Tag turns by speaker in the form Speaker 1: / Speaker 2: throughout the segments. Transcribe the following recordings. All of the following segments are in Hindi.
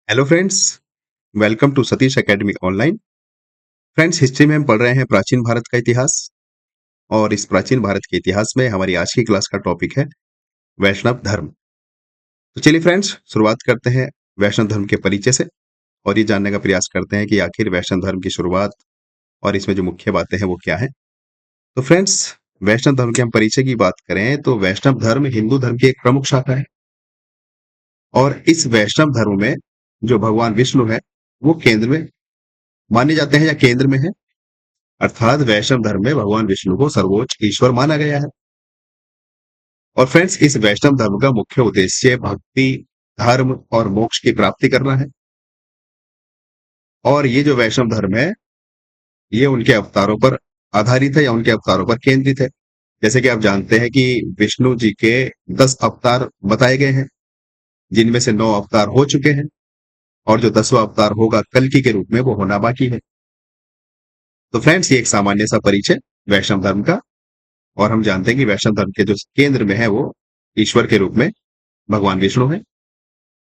Speaker 1: Hello friends, welcome to Satish Academy online. Friends, history में हम पढ़ रहे हैं प्राचीन भारत का इतिहास। और इस प्राचीन भारत के इतिहास में हमारी आज की क्लास का टॉपिक है वैष्णव धर्म। तो चलिए फ्रेंड्स, शुरुआत करते हैं वैष्णव धर्म के परिचय से और ये जानने का प्रयास करते हैं कि आखिर वैष्णव धर्म की शुरुआत और इसमें जो मुख्य बातें हैं वो क्या है। तो फ्रेंड्स, वैष्णव धर्म के हम परिचय की बात करें तो वैष्णव धर्म हिंदू धर्म की एक प्रमुख शाखा है। और इस वैष्णव धर्म में जो भगवान विष्णु है वो केंद्र में माने जाते हैं या केंद्र में है। अर्थात वैष्णव धर्म में भगवान विष्णु को सर्वोच्च ईश्वर माना गया है। और फ्रेंड्स, इस वैष्णव धर्म का मुख्य उद्देश्य भक्ति, धर्म और मोक्ष की प्राप्ति करना है। और ये जो वैष्णव धर्म है ये उनके अवतारों पर आधारित है या उनके अवतारों पर केंद्रित है। जैसे कि आप जानते हैं कि विष्णु जी के 10 अवतार बताए गए हैं, जिनमें से 9 अवतार हो चुके हैं और जो 10वां अवतार होगा कल्कि के रूप में वो होना बाकी है। तो फ्रेंड्स, ये एक सामान्य सा परिचय वैष्णव धर्म का। और हम जानते हैं कि वैष्णव धर्म के जो केंद्र में है वो ईश्वर के रूप में भगवान विष्णु है।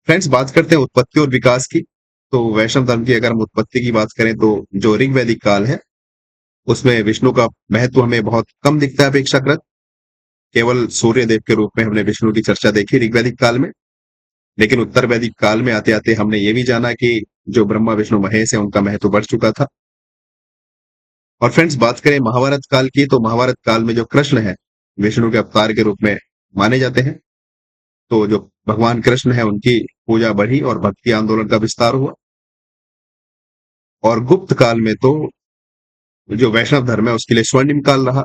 Speaker 1: फ्रेंड्स, बात करते हैं उत्पत्ति और विकास की। तो वैष्णव धर्म की अगर हम उत्पत्ति की बात करें तो जो ऋग्वैदिक काल है उसमें विष्णु का महत्व हमें बहुत कम दिखता है अपेक्षाकृत। केवल सूर्य देव के रूप में हमने विष्णु की चर्चा देखी ऋग्वैदिक काल में। लेकिन उत्तर वैदिक काल में आते आते हमने ये भी जाना कि जो ब्रह्मा विष्णु महेश है उनका महत्व बढ़ चुका था। और फ्रेंड्स, बात करें महाभारत काल की तो महाभारत काल में जो कृष्ण है विष्णु के अवतार के रूप में माने जाते हैं। तो जो भगवान कृष्ण है उनकी पूजा बढ़ी और भक्ति आंदोलन का विस्तार हुआ। और गुप्त काल में तो जो वैष्णव धर्म है उसके लिए स्वर्णिम काल रहा।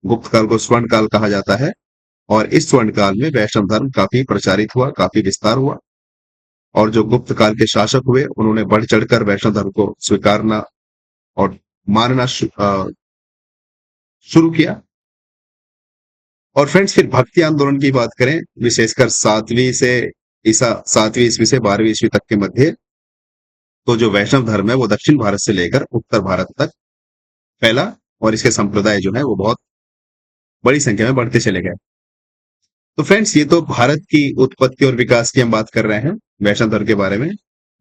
Speaker 1: गुप्त काल को स्वर्ण काल कहा जाता है। और इस स्वर्ण काल में वैष्णव धर्म काफी प्रचारित हुआ, काफी विस्तार हुआ। और जो गुप्त काल के शासक हुए उन्होंने बढ़ चढ़कर वैष्णव धर्म को स्वीकारना और मानना शुरू किया। और फ्रेंड्स, फिर भक्ति आंदोलन की बात करें, विशेषकर 7वीं ईस्वी से 12वीं ईस्वी तक के मध्य, तो जो वैष्णव धर्म है वो दक्षिण भारत से लेकर उत्तर भारत तक फैला। और इसके संप्रदाय जो है वो बहुत बड़ी संख्या में बढ़ते चले गए। तो फ्रेंड्स, ये तो भारत की उत्पत्ति और विकास की हम बात कर रहे हैं वैष्णव धर्म के बारे में।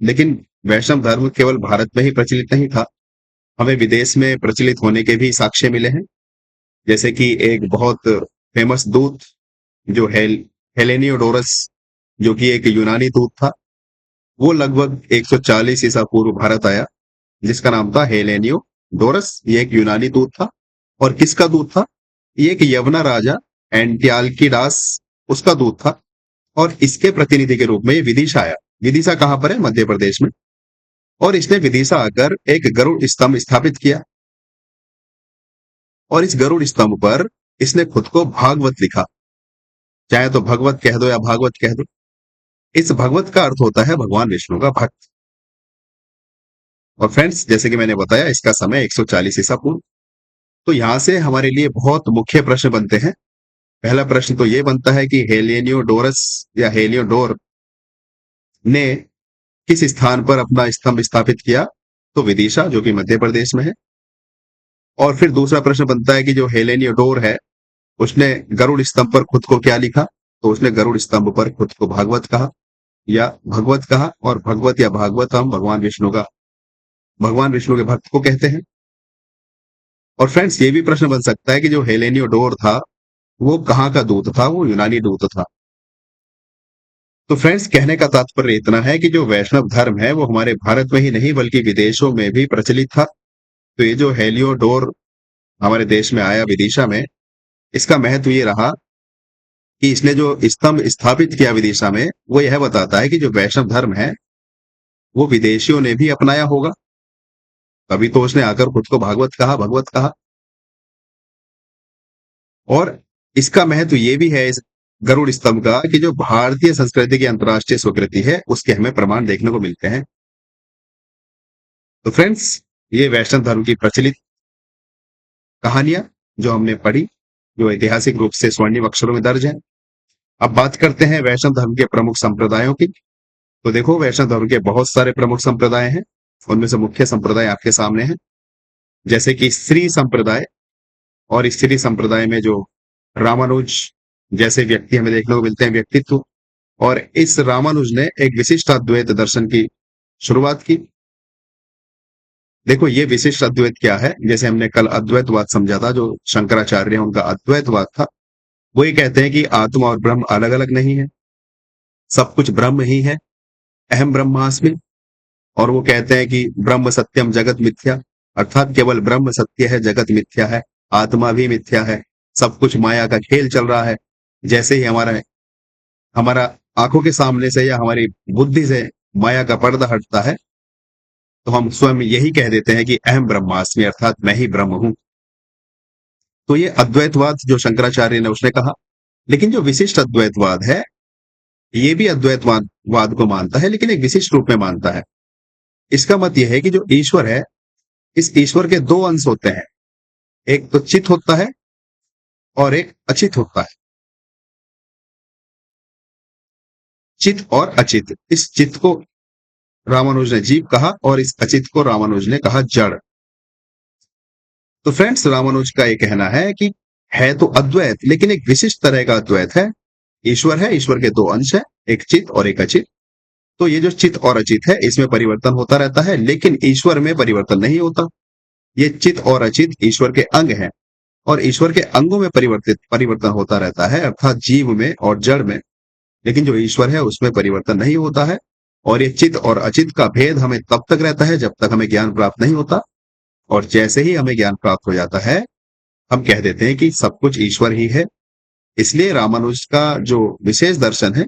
Speaker 1: लेकिन वैष्णव धर्म केवल भारत में ही प्रचलित नहीं था, हमें विदेश में प्रचलित होने के भी साक्ष्य मिले हैं। जैसे कि एक बहुत फेमस दूत जो हेलेनियोडोरस, जो कि एक यूनानी दूत था, वो लगभग 140 ईसा पूर्व भारत आया, जिसका नाम था हेलेनियोडोरस। ये एक यूनानी दूत था। और किसका दूत था? ये एक यवना राजा एंटियाल्किडास उसका दूत था। और इसके प्रतिनिधि के रूप में ये विदिशा आया। विदिशा कहां पर है? मध्य प्रदेश में। और इसने विदिशा आकर एक गरुड़ स्तंभ स्थापित किया। और इस गरुड़ स्तंभ पर इसने खुद को भागवत लिखा। चाहे तो भगवत कह दो या भागवत कह दो। इस भगवत का अर्थ होता है भगवान विष्णु का भक्त। और फ्रेंड्स, जैसे कि मैंने बताया इसका समय 140 ईसा पूर्व। तो यहां से हमारे लिए बहुत मुख्य प्रश्न बनते हैं। पहला प्रश्न तो ये बनता है कि हेलेनियोडोरस या हेलियोडोर ने किस स्थान पर अपना स्तंभ स्थापित किया? तो विदिशा, जो कि मध्य प्रदेश में है। और फिर दूसरा प्रश्न बनता है कि जो हेलेनियोडोर है उसने गरुड़ स्तंभ पर खुद को क्या लिखा? तो उसने गरुड़ स्तंभ पर खुद को भागवत कहा या भगवत कहा। और भगवत या भागवत हम भगवान विष्णु के भक्त को कहते हैं। और फ्रेंड्स, ये भी प्रश्न बन सकता है कि जो हेलेनियोडोर था वो कहाँ का दूत था? वो यूनानी दूत था। तो फ्रेंड्स, कहने का तात्पर्य इतना है कि जो वैष्णव धर्म है वो हमारे भारत में ही नहीं बल्कि विदेशों में भी प्रचलित था। तो ये जो हेलियोडोर हमारे देश में आया विदिशा में, इसका महत्व ये रहा कि इसने जो स्तंभ स्थापित किया विदिशा में वो यह बताता है कि जो वैष्णव धर्म है वो विदेशियों ने भी अपनाया होगा। तभी तो उसने आकर खुद को भागवत कहा, भगवत कहा। और इसका महत्व ये भी है इस गरुड़ स्तंभ का कि जो भारतीय संस्कृति की अंतर्राष्ट्रीय स्वीकृति है उसके हमें प्रमाण देखने को मिलते हैं। तो फ्रेंड्स, ये वैष्णव धर्म की प्रचलित कहानियां जो हमने पढ़ी, जो ऐतिहासिक रूप से स्वर्णिम अक्षरों में दर्ज है। अब बात करते हैं वैष्णव धर्म के प्रमुख संप्रदायों की। तो देखो, वैष्णव धर्म के बहुत सारे प्रमुख संप्रदाय हैं। उनमें से मुख्य संप्रदाय आपके सामने है। जैसे कि स्त्री संप्रदाय। और स्त्री संप्रदाय में जो रामानुज जैसे व्यक्ति हमें देखने को मिलते हैं, व्यक्तित्व, और इस रामानुज ने एक विशिष्ट अद्वैत दर्शन की शुरुआत की। देखो ये विशिष्ट अद्वैत क्या है, जैसे हमने कल अद्वैतवाद समझा था, जो शंकराचार्य हैं उनका अद्वैतवाद था। वो ये कहते हैं कि आत्मा और ब्रह्म अलग अलग नहीं है, सब कुछ ब्रह्म ही है, अहम ब्रह्मास्मि। और वो कहते हैं कि ब्रह्म सत्यम जगत मिथ्या, अर्थात केवल ब्रह्म सत्य है, जगत मिथ्या है, आत्मा भी मिथ्या है, सब कुछ माया का खेल चल रहा है। जैसे ही हमारा हमारा आंखों के सामने से या हमारी बुद्धि से माया का पर्दा हटता है, तो हम स्वयं यही कह देते हैं कि अहम ब्रह्मास्मि, अर्थात मैं ही ब्रह्म हूं। तो ये अद्वैतवाद जो शंकराचार्य ने उसने कहा। लेकिन जो विशिष्ट अद्वैतवाद है, ये भी अद्वैतवाद वाद को मानता है, लेकिन एक विशिष्ट रूप में मानता है। इसका मत यह है कि जो ईश्वर है, इस ईश्वर के दो अंश होते हैं, एक तो चित होता है और एक अचित होता है। चित और अचित, इस चित को रामानुज ने जीव कहा और इस अचित को रामानुज ने कहा जड़। तो फ्रेंड्स, रामानुज का ये कहना है कि है तो अद्वैत, लेकिन एक विशिष्ट तरह का अद्वैत है। ईश्वर है, ईश्वर के दो अंश है, एक चित और एक अचित। तो ये जो चित और अचित है, इसमें परिवर्तन होता रहता है, लेकिन ईश्वर में परिवर्तन नहीं होता। ये चित और अचित ईश्वर के अंग हैं, और ईश्वर के अंगों में परिवर्तन होता रहता है, अर्थात जीव में और जड़ में। लेकिन जो ईश्वर है उसमें परिवर्तन नहीं होता है। और ये चित और अचित का भेद हमें तब तक रहता है जब तक हमें ज्ञान प्राप्त नहीं होता। और जैसे ही हमें ज्ञान प्राप्त हो जाता है, हम कह देते हैं कि सब कुछ ईश्वर ही है। इसलिए रामानुज का जो विशेष दर्शन है,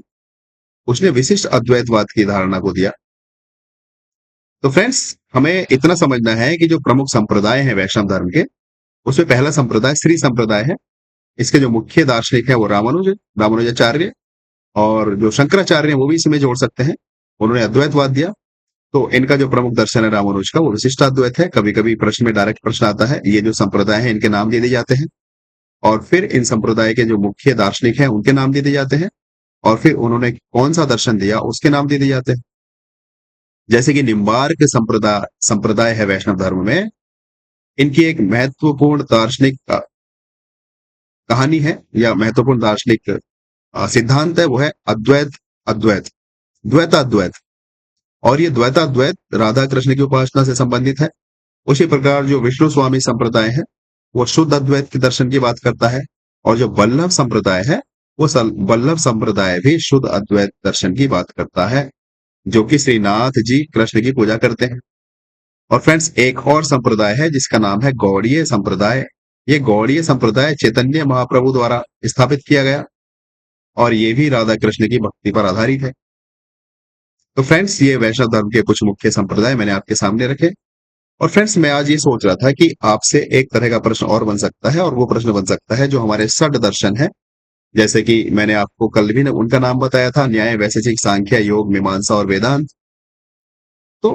Speaker 1: उसने विशिष्ट अद्वैतवाद की धारणा को दिया। तो फ्रेंड्स, हमें इतना समझना है कि जो प्रमुख संप्रदाय हैं वैष्णव धर्म के, उसमें पहला संप्रदाय श्री संप्रदाय है। इसके जो मुख्य दार्शनिक है वो रामानुजाचार्य, और जो शंकराचार्य हैं वो भी इसमें जोड़ सकते हैं। उन्होंने अद्वैतवाद दिया। तो इनका जो प्रमुख दर्शन है रामानुज का, वो विशिष्टाद्वैत है। कभी कभी प्रश्न में डायरेक्ट प्रश्न आता है, ये जो संप्रदाय है इनके नाम दे दिए जाते हैं, और फिर इन संप्रदाय के जो मुख्य दार्शनिक हैं उनके नाम दे दिए जाते हैं, और फिर उन्होंने कौन सा दर्शन दिया उसके नाम दे दिए जाते हैं। जैसे कि निम्बार्क संप्रदाय संप्रदाय है वैष्णव धर्म में, इनकी एक महत्वपूर्ण दार्शनिक कहानी है, या महत्वपूर्ण दार्शनिक सिद्धांत है, वो है अद्वैत अद्वैत, द्वैताद्वैत। और ये द्वैताद्वैत राधा कृष्ण की उपासना से संबंधित है। उसी प्रकार जो विष्णु स्वामी संप्रदाय है, वो शुद्ध अद्वैत के दर्शन की बात करता है। और जो वल्लभ संप्रदाय है, वो वल्लभ संप्रदाय भी शुद्ध अद्वैत दर्शन की बात करता है, जो कि श्रीनाथ जी कृष्ण की पूजा करते हैं। और फ्रेंड्स, एक और संप्रदाय है जिसका नाम है गौड़ीय संप्रदाय। ये गौड़ीय संप्रदाय चैतन्य महाप्रभु द्वारा स्थापित किया गया, और ये भी राधा कृष्ण की भक्ति पर आधारित है। तो फ्रेंड्स, ये वैष्णव धर्म के कुछ मुख्य संप्रदाय मैंने आपके सामने रखे। और फ्रेंड्स, मैं आज ये सोच रहा था कि आपसे एक तरह का प्रश्न और बन सकता है, और वो प्रश्न बन सकता है जो हमारे षड दर्शन है। जैसे कि मैंने आपको कल भी उनका नाम बताया था, न्याय, वैशेषिक, सांख्य, योग, मीमांसा और वेदांत। तो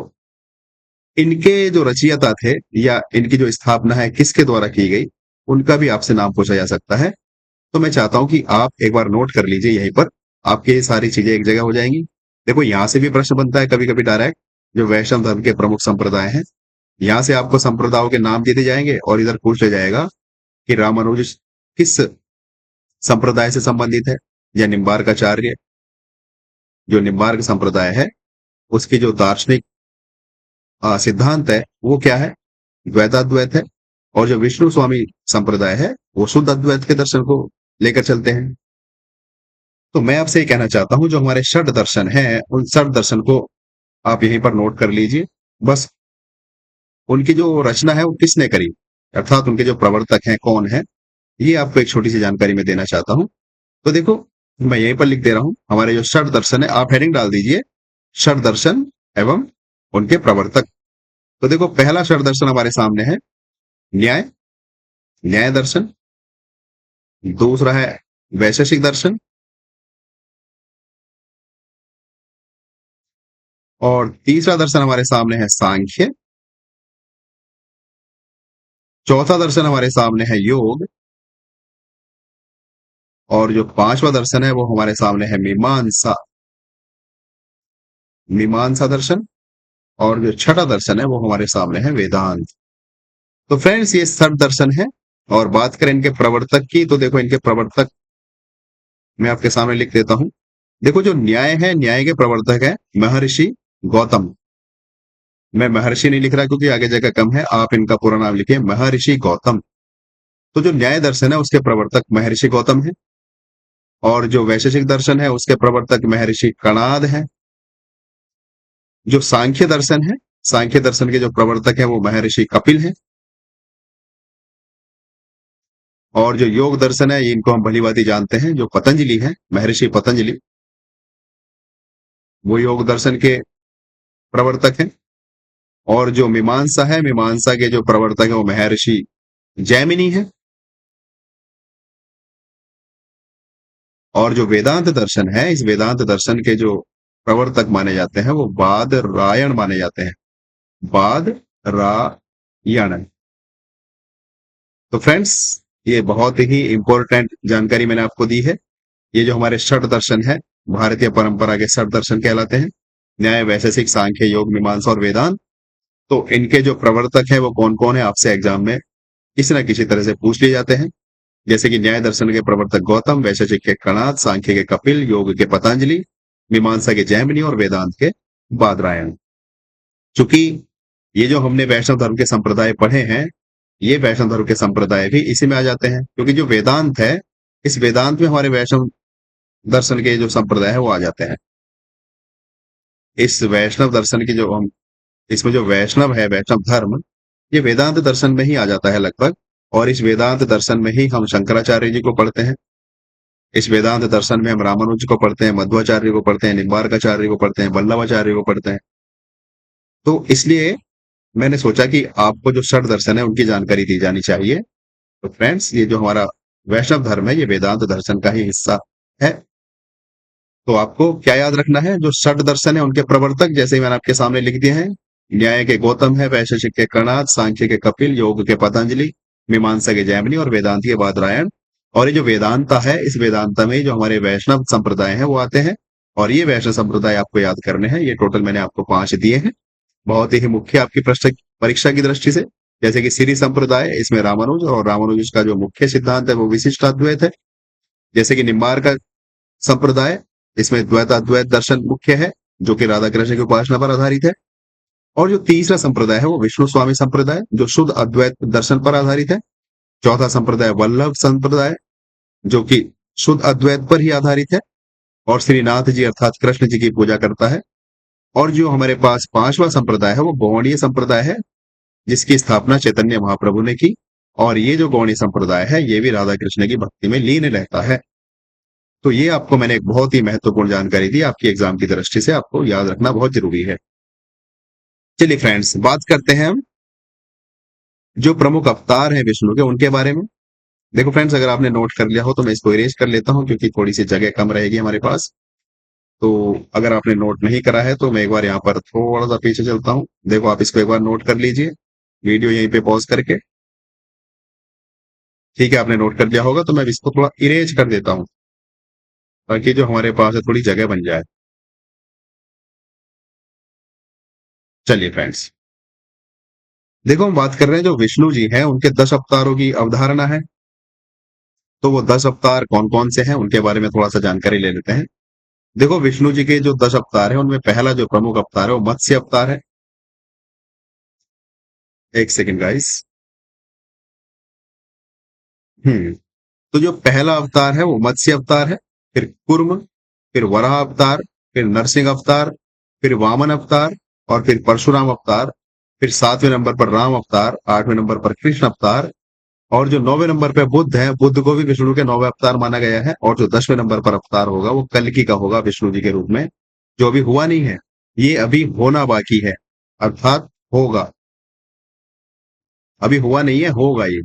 Speaker 1: इनके जो रचयिता थे, या इनकी जो स्थापना है किसके द्वारा की गई, उनका भी आपसे नाम पूछा जा सकता है। तो मैं चाहता हूं कि आप एक बार नोट कर लीजिए यहीं पर, आपके ये सारी चीजें एक जगह हो जाएंगी। देखो, यहां से भी प्रश्न बनता है कभी कभी डायरेक्ट, जो वैष्णव धर्म के प्रमुख संप्रदाय हैं, यहां से आपको संप्रदायों के नाम दे दिए जाएंगे, और इधर पूछ लिया जाएगा कि रामानुज किस संप्रदाय से संबंधित है, या निम्बार्काचार्य जो निम्बार्क संप्रदाय है उसकी जो दार्शनिक सिद्धांत है वो क्या है, द्वैताद्वैत है। और जो विष्णु स्वामी संप्रदाय है वो शुद्ध अद्वैत के दर्शन को लेकर चलते हैं। तो मैं आपसे ये कहना चाहता हूं, जो हमारे षड दर्शन हैं, उन षड दर्शन को आप यहीं पर नोट कर लीजिए। बस उनकी जो रचना है वो किसने करी, अर्थात उनके जो प्रवर्तक हैं कौन है, ये आपको एक छोटी सी जानकारी में देना चाहता हूं। तो देखो, मैं यहीं पर लिख दे रहा हूं, हमारे जो षड दर्शन है, आप हेडिंग डाल दीजिए, षड दर्शन एवं उनके प्रवर्तक। तो देखो, पहला षड दर्शन हमारे सामने है न्याय, न्याय दर्शन। दूसरा है वैशेषिक दर्शन, और तीसरा दर्शन हमारे सामने है सांख्य। चौथा दर्शन हमारे सामने है योग, और जो पांचवा दर्शन है वो हमारे सामने है मीमांसा, मीमांसा दर्शन। और जो छठा दर्शन है वो हमारे सामने है वेदांत। तो फ्रेंड्स, ये सब दर्शन है। और बात करें इनके प्रवर्तक की, तो देखो, इनके प्रवर्तक मैं आपके सामने लिख देता हूं। देखो जो न्याय है, न्याय के प्रवर्तक है महर्षि गौतम। मैं महर्षि नहीं लिख रहा क्योंकि आगे जगह कम है, आप इनका पूरा नाम लिखिए महर्षि गौतम। तो जो न्याय दर्शन है उसके प्रवर्तक महर्षि गौतम है, और जो वैशेषिक दर्शन है उसके प्रवर्तक महर्षि कणाद है। जो सांख्य दर्शन है, सांख्य दर्शन के जो प्रवर्तक है वो महर्षि कपिल है। और जो योग दर्शन है इनको हम भली भांति जानते हैं, जो पतंजलि है, महर्षि पतंजलि, वो योग दर्शन के प्रवर्तक हैं। और जो मीमांसा है, मीमांसा के जो प्रवर्तक है वो महर्षि जैमिनी है। और जो वेदांत दर्शन है, इस वेदांत दर्शन के जो प्रवर्तक माने जाते हैं वो बादरायण माने जाते हैं, बादरायण। तो फ्रेंड्स, ये बहुत ही इंपॉर्टेंट जानकारी मैंने आपको दी है। ये जो हमारे षट दर्शन है, भारतीय परंपरा के षट दर्शन कहलाते हैं, न्याय, वैशेषिक, सांख्य, योग, मीमांसा और वेदांत। तो इनके जो प्रवर्तक है वो कौन कौन है, आपसे एग्जाम में किसी न किसी तरह से पूछ लिए जाते हैं। जैसे कि न्याय दर्शन के प्रवर्तक गौतम, वैशेषिक के कणाद, सांख्य के कपिल, योग के पतंजलि, मीमांसा के जैमिनी और वेदांत के बादरायण। चूंकि ये जो हमने वैष्णव धर्म के संप्रदाय पढ़े हैं, ये वैष्णव धर्म के संप्रदाय भी इसी में आ जाते हैं, क्योंकि जो वेदांत है, इस वेदांत में हमारे वैष्णव दर्शन के जो संप्रदाय है वो आ जाते हैं। इस वैष्णव दर्शन की जो हम, इसमें जो वैष्णव है, वैष्णव धर्म, ये वेदांत दर्शन में ही आ जाता है लगभग। और इस वेदांत दर्शन में ही हम शंकराचार्य जी को पढ़ते हैं। इस वेदांत दर्शन में हम रामानुज को पढ़ते हैं, मध्वाचार्य को पढ़ते हैं, निम्बार्काचार्य को पढ़ते हैं, वल्लभाचार्य को पढ़ते हैं। तो इसलिए मैंने सोचा कि आपको जो षट दर्शन है उनकी जानकारी दी जानी चाहिए। तो फ्रेंड्स, ये जो हमारा वैष्णव धर्म है ये वेदांत दर्शन का ही हिस्सा है। तो आपको क्या याद रखना है, जो षट दर्शन है उनके प्रवर्तक जैसे ही मैंने आपके सामने लिख दिए हैं, न्याय के गौतम है, वैशेषिक के कणाद, सांख्य के कपिल, योग के पतंजलि, मीमांसा के जैमिनी और वेदांत के बादरायण। और ये जो वेदांता है, इस वेदांता में जो हमारे वैष्णव संप्रदाय है वो आते हैं। और ये वैष्णव संप्रदाय आपको याद करने हैं। ये टोटल मैंने आपको 5 दिए हैं, बहुत ही मुख्य आपकी प्रश्न परीक्षा की दृष्टि से। जैसे कि श्री संप्रदाय, इसमें रामानुज, और रामानुज का जो मुख्य सिद्धांत है वो विशिष्ट अद्वैत है। जैसे कि निम्बार का संप्रदाय, इसमें द्वैत अद्वैत दर्शन मुख्य है, जो कि राधा कृष्ण की उपासना पर आधारित है। और जो तीसरा संप्रदाय है वो विष्णु स्वामी संप्रदाय, जो शुद्ध अद्वैत दर्शन पर आधारित है। चौथा संप्रदाय वल्लभ संप्रदाय, जो कि शुद्ध अद्वैत पर ही आधारित है और श्रीनाथ जी अर्थात कृष्ण जी की पूजा करता है। और जो हमारे पास पांचवा संप्रदाय है वो गौड़ीय संप्रदाय है, जिसकी स्थापना चैतन्य महाप्रभु ने की। और ये जो गौड़ीय संप्रदाय है ये भी राधा कृष्ण की भक्ति में लीन रहता है। तो ये आपको मैंने एक बहुत ही महत्वपूर्ण जानकारी दी, आपकी एग्जाम की दृष्टि से आपको याद रखना बहुत जरूरी है। चलिए फ्रेंड्स, बात करते हैं हम जो प्रमुख अवतार हैं विष्णु के, उनके बारे में। देखो फ्रेंड्स, अगर आपने नोट कर लिया हो तो मैं इसको इरेज कर लेता हूं, क्योंकि थोड़ी सी जगह कम रहेगी हमारे पास। तो अगर आपने नोट नहीं करा है तो मैं एक बार यहाँ पर थोड़ा सा पीछे चलता हूँ। देखो, आप इसको एक बार नोट कर लीजिए, वीडियो यहीं पे पॉज करके। ठीक है, आपने नोट कर लिया होगा तो मैं इसको थोड़ा इरेज कर देता हूँ, ताकि जो हमारे पास है थोड़ी जगह बन जाए। चलिए फ्रेंड्स, देखो हम बात कर रहे हैं जो विष्णु जी हैं उनके 10 अवतारों की अवधारणा है। तो वो 10 अवतार कौन कौन से हैं उनके बारे में थोड़ा सा जानकारी ले लेते हैं। देखो, विष्णु जी के जो 10 अवतार हैं उनमें पहला जो प्रमुख अवतार है वो मत्स्य अवतार है। एक सेकेंड गाइस। हम्म तो जो पहला अवतार है वो मत्स्य अवतार है, फिर कुर्म, फिर वराह अवतार, फिर नरसिंह अवतार, फिर वामन अवतार, और फिर परशुराम अवतार, फिर 7वें नंबर पर राम अवतार, 8वें नंबर पर कृष्ण अवतार, और जो 9वें नंबर पे बुद्ध है, बुद्ध को भी विष्णु के 9वें अवतार माना गया है। और जो 10वें नंबर पर अवतार होगा वो कल्कि का होगा विष्णु जी के रूप में, जो अभी हुआ नहीं है, ये अभी होना बाकी है, अर्थात होगा। अभी हुआ नहीं है, होगा ये,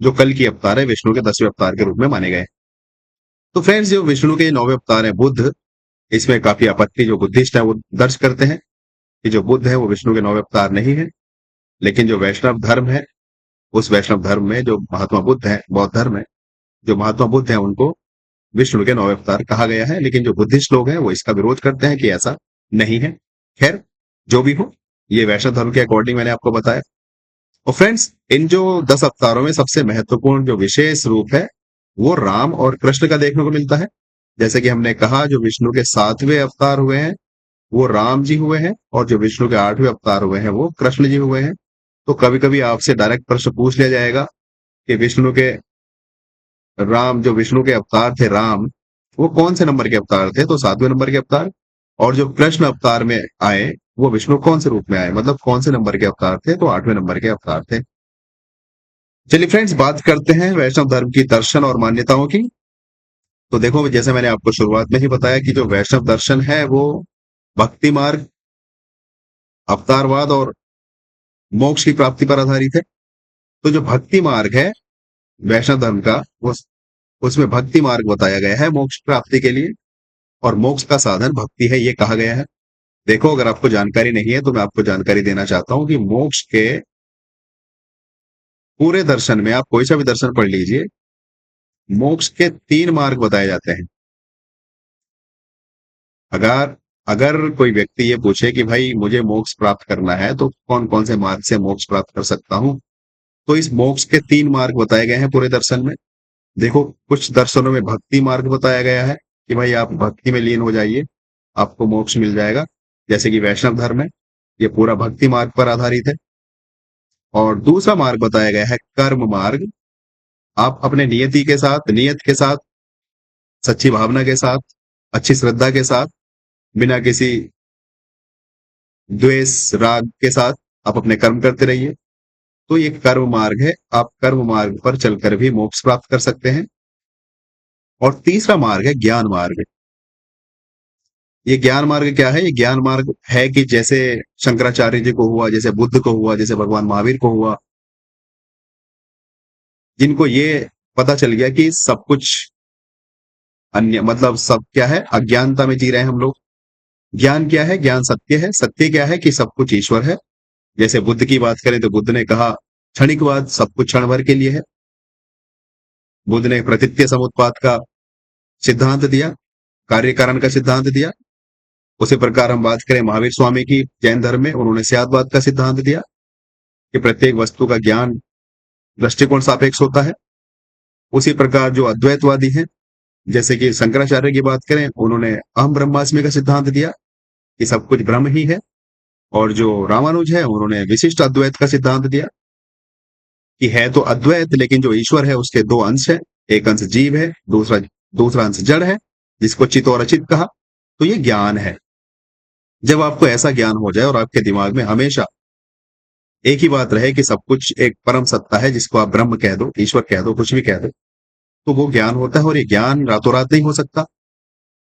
Speaker 1: जो कल की अवतार है विष्णु के 10वें अवतार के रूप में माने गए। तो फ्रेंड्स, जो विष्णु के 9वें अवतार है बुद्ध, इसमें काफी आपत्ति जो बुद्धिस्ट है वो दर्ज करते हैं कि जो बुद्ध है वो विष्णु के 9वें अवतार नहीं है। लेकिन जो वैष्णव धर्म है, उस वैष्णव धर्म में जो महात्मा बुद्ध है, बौद्ध धर्म है, जो महात्मा बुद्ध है उनको विष्णु के 9वें अवतार कहा गया है। लेकिन जो बुद्धिस्ट लोग हैं वो इसका विरोध करते हैं कि ऐसा नहीं है। खैर, जो भी हो, ये वैष्णव धर्म के अकॉर्डिंग मैंने आपको बताया। और फ्रेंड्स, इन जो 10 अवतारों में सबसे महत्वपूर्ण जो विशेष रूप है वो राम और कृष्ण का देखने को मिलता है। जैसे कि हमने कहा, जो विष्णु के 7वें अवतार हुए हैं वो राम जी हुए हैं, और जो विष्णु के 8वें अवतार हुए हैं वो कृष्ण जी हुए हैं। तो कभी कभी आपसे डायरेक्ट प्रश्न पूछ लिया जाएगा कि विष्णु के राम, जो विष्णु के अवतार थे राम, वो कौन से नंबर के अवतार थे? तो 7वें नंबर के अवतार। और जो कृष्ण अवतार में आए वो विष्णु कौन से रूप में आए, मतलब कौन से नंबर के अवतार थे? तो 8वें नंबर के अवतार थे। चलिए फ्रेंड्स, बात करते हैं वैष्णव धर्म की दर्शन और मान्यताओं की। तो देखो, जैसे मैंने आपको शुरुआत में ही बताया कि जो वैष्णव दर्शन है वो भक्ति मार्ग, अवतारवाद और मोक्ष की प्राप्ति पर आधारित है। तो जो भक्ति मार्ग है वैष्णव धर्म का, वो उसमें भक्ति मार्ग बताया गया है मोक्ष प्राप्ति के लिए, और मोक्ष का साधन भक्ति है, ये कहा गया है। देखो, अगर आपको जानकारी नहीं है तो मैं आपको जानकारी देना चाहता हूं कि मोक्ष के पूरे दर्शन में, आप कोई सा भी दर्शन पढ़ लीजिए, मोक्ष के 3 मार्ग बताए जाते हैं। अगर अगर कोई व्यक्ति ये पूछे कि भाई मुझे मोक्ष प्राप्त करना है तो कौन कौन से मार्ग से मोक्ष प्राप्त कर सकता हूं, तो इस मोक्ष के 3 मार्ग बताए गए हैं पूरे दर्शन में। देखो, कुछ दर्शनों में भक्ति मार्ग बताया गया है कि भाई आप भक्ति में लीन हो जाइए, आपको मोक्ष मिल जाएगा। जैसे कि वैष्णव धर्म है, ये पूरा भक्ति मार्ग पर आधारित है। और दूसरा मार्ग बताया गया है कर्म मार्ग। आप अपने नियत के साथ, सच्ची भावना के साथ, अच्छी श्रद्धा के साथ, बिना किसी द्वेष राग के साथ आप अपने कर्म करते रहिए। तो ये कर्म मार्ग है, आप कर्म मार्ग पर चलकर भी मोक्ष प्राप्त कर सकते हैं। और तीसरा मार्ग है ज्ञान मार्ग। ये ज्ञान मार्ग क्या है? ये ज्ञान मार्ग है कि जैसे शंकराचार्य जी को हुआ, जैसे बुद्ध को हुआ, जैसे भगवान महावीर को हुआ, जिनको ये पता चल गया कि सब कुछ अन्य, मतलब सब क्या है, अज्ञानता में जी रहे हैं हम लोग। ज्ञान क्या है? ज्ञान सत्य है। सत्य क्या है? कि सब कुछ ईश्वर है। जैसे बुद्ध की बात करें तो बुद्ध ने कहा क्षणिकवाद सब कुछ क्षण भर के लिए है। बुद्ध ने प्रतीत्य समुत्पाद का सिद्धांत दिया, कार्य कारण का सिद्धांत दिया। उसी प्रकार हम बात करें महावीर स्वामी की जैन धर्म में, उन्होंने स्यादवाद का सिद्धांत दिया कि प्रत्येक वस्तु का ज्ञान दृष्टिकोण सापेक्ष होता है। उसी प्रकार जो अद्वैतवादी हैं, जैसे कि शंकराचार्य की बात करें, उन्होंने अहम ब्रह्मास्मि का सिद्धांत दिया कि सब कुछ ब्रह्म ही है। और जो रामानुज है, उन्होंने विशिष्ट अद्वैत का सिद्धांत दिया कि है तो अद्वैत, लेकिन जो ईश्वर है उसके 2 अंश है, एक अंश जीव है, दूसरा दूसरा अंश जड़ है, जिसको चित और अचित कहा। तो ये ज्ञान है। जब आपको ऐसा ज्ञान हो जाए और आपके दिमाग में हमेशा एक ही बात रहे कि सब कुछ एक परम सत्ता है, जिसको आप ब्रह्म कह दो, ईश्वर कह दो, कुछ भी कह दो, तो वो ज्ञान होता है। और ये ज्ञान रातों रात नहीं हो सकता।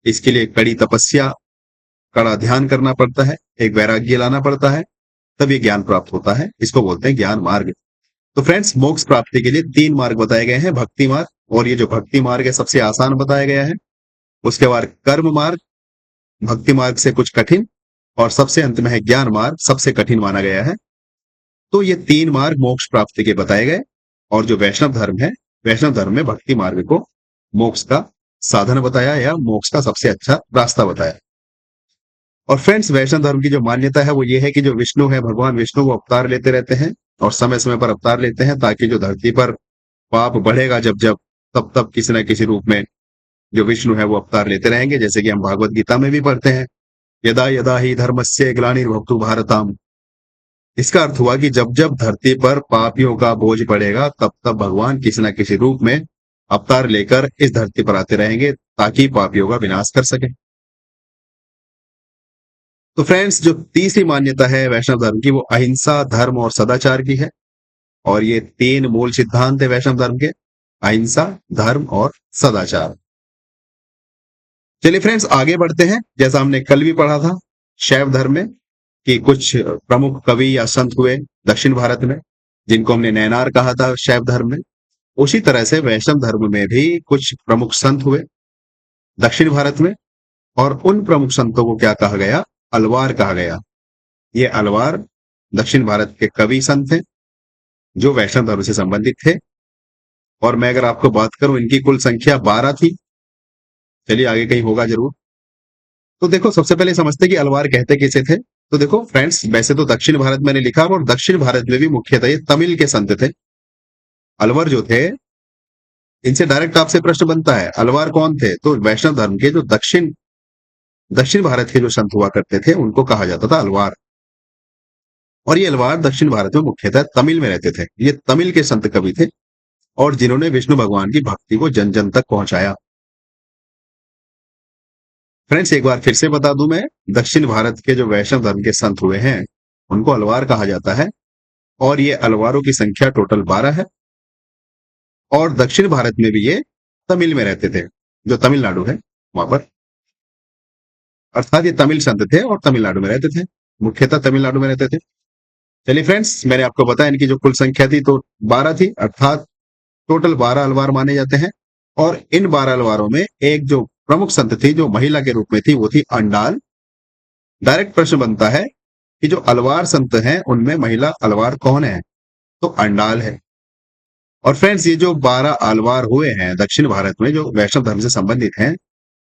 Speaker 1: इसके लिए कड़ी तपस्या, कड़ा ध्यान करना पड़ता है, एक वैराग्य लाना पड़ता है, तब ये ज्ञान प्राप्त होता है। इसको बोलते हैं ज्ञान मार्ग। तो फ्रेंड्स, मोक्ष प्राप्ति के लिए 3 मार्ग बताए गए हैं। भक्ति मार्ग, और ये जो भक्ति मार्ग है सबसे आसान बताया गया है। उसके बाद कर्म मार्ग, भक्ति मार्ग से कुछ कठिन, और सबसे अंत में है ज्ञान मार्ग, सबसे कठिन माना गया है। तो ये 3 मार्ग मोक्ष प्राप्ति के बताए गए। और जो वैष्णव धर्म है, वैष्णव धर्म में भक्ति मार्ग को मोक्ष का साधन बताया, या मोक्ष का सबसे अच्छा रास्ता बताया। और फ्रेंड्स, वैष्णव धर्म की जो मान्यता है वो ये है कि जो विष्णु है, भगवान विष्णु, वो अवतार लेते रहते हैं और समय समय पर अवतार लेते हैं, ताकि जो धरती पर पाप बढ़ेगा जब जब, तब तब किसी न किसी रूप में जो विष्णु है वो अवतार लेते रहेंगे। जैसे कि हम भागवत गीता में भी पढ़ते हैं, यदा यदा ही धर्मस्य ग्लानिर्भवतु भारतम। इसका अर्थ हुआ कि जब जब धरती पर पापियों का बोझ पड़ेगा, तब तब भगवान किसी न किसी रूप में अवतार लेकर इस धरती पर आते रहेंगे, ताकि पापियों का विनाश कर सके। तो फ्रेंड्स, जो तीसरी मान्यता है वैष्णव धर्म की, वो अहिंसा, धर्म और सदाचार की है। और ये 3 मूल सिद्धांत है वैष्णव धर्म के, अहिंसा, धर्म और सदाचार। चलिए फ्रेंड्स, आगे बढ़ते हैं। जैसा हमने कल भी पढ़ा था शैव धर्म में कि कुछ प्रमुख कवि या संत हुए दक्षिण भारत में, जिनको हमने नैनार कहा था शैव धर्म में। उसी तरह से वैष्णव धर्म में भी कुछ प्रमुख संत हुए दक्षिण भारत में, और उन प्रमुख संतों को क्या कहा गया? अलवार कहा गया। ये अलवार दक्षिण भारत के कवि संत थे जो वैष्णव धर्म से संबंधित थे। और मैं अगर आपको बात करूं, इनकी कुल संख्या 12 थी। चलिए, आगे कहीं होगा जरूर। तो देखो, सबसे पहले समझते कि अलवार कहते किसे थे। तो देखो फ्रेंड्स, वैसे तो दक्षिण भारत मैंने लिखा, और दक्षिण भारत में भी मुख्यतः ये तमिल के संत थे। अलवर जो थे इनसे डायरेक्ट आपसे प्रश्न बनता है, अलवार कौन थे? तो वैष्णव धर्म के जो दक्षिण दक्षिण भारत के जो संत हुआ करते थे, उनको कहा जाता था अलवार। और ये अलवार दक्षिण भारत में मुख्यतः तमिल में रहते थे। ये तमिल के संत कवि थे और जिन्होंने विष्णु भगवान की भक्ति को जन जन तक पहुंचाया। फ्रेंड्स, एक बार फिर से बता दूं मैं, दक्षिण भारत के जो वैष्णव धर्म के संत हुए हैं, उनको अलवार कहा जाता है। और ये अलवारों की संख्या टोटल 12 है। और दक्षिण भारत में भी ये तमिल में रहते थे, जो तमिलनाडु है वहां पर। अर्थात ये तमिल संत थे और तमिलनाडु में रहते थे, मुख्यतः तमिलनाडु में रहते थे। चलिए फ्रेंड्स, मैंने आपको बताया इनकी जो कुल संख्या थी तो 12 थी, अर्थात टोटल 12 अलवार माने जाते हैं। और इन 12 अलवारों में एक जो प्रमुख संत थी, जो महिला के रूप में थी, वो थी अंडाल। डायरेक्ट प्रश्न बनता है कि जो अलवार संत हैं उनमें महिला अलवार कौन है? तो अंडाल है। और फ्रेंड्स, ये जो 12 अलवार हुए हैं दक्षिण भारत में, जो वैष्णव धर्म से संबंधित हैं,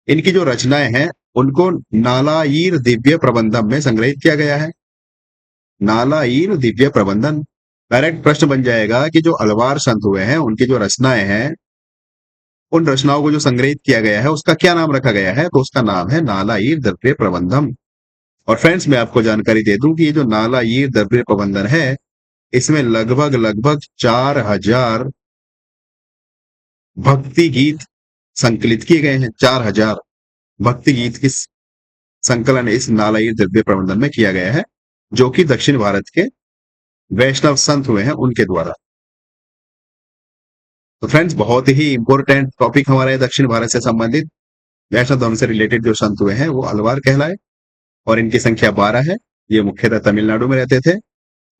Speaker 1: इनकी जो रचनाएं हैं उनको नालायिर दिव्य प्रबंधम में संग्रहित किया गया है। नालायिर दिव्य प्रबंधन। डायरेक्ट प्रश्न बन जाएगा कि जो अलवार संत हुए हैं उनकी जो रचनाएं हैं, उन रचनाओं को जो संग्रहित किया गया है उसका क्या नाम रखा गया है? तो उसका नाम है नालायिर दिव्य प्रबंधम। और फ्रेंड्स, मैं आपको जानकारी दे दूं कि ये जो नालायिर दिव्य प्रबंधन है, इसमें लगभग लगभग 4000 भक्ति गीत संकलित किए गए हैं। 4000 भक्ति गीत की संकलन इस नालायिर दिव्य प्रबंधन में किया गया है, जो कि दक्षिण भारत के वैष्णव संत हुए हैं उनके द्वारा। तो फ्रेंड्स, बहुत ही इंपॉर्टेंट टॉपिक हमारा है दक्षिण भारत से संबंधित। वैष्णव धर्म से रिलेटेड जो संत हुए हैं वो अलवार कहलाए और इनकी संख्या 12 है। ये मुख्यतः तमिलनाडु में रहते थे।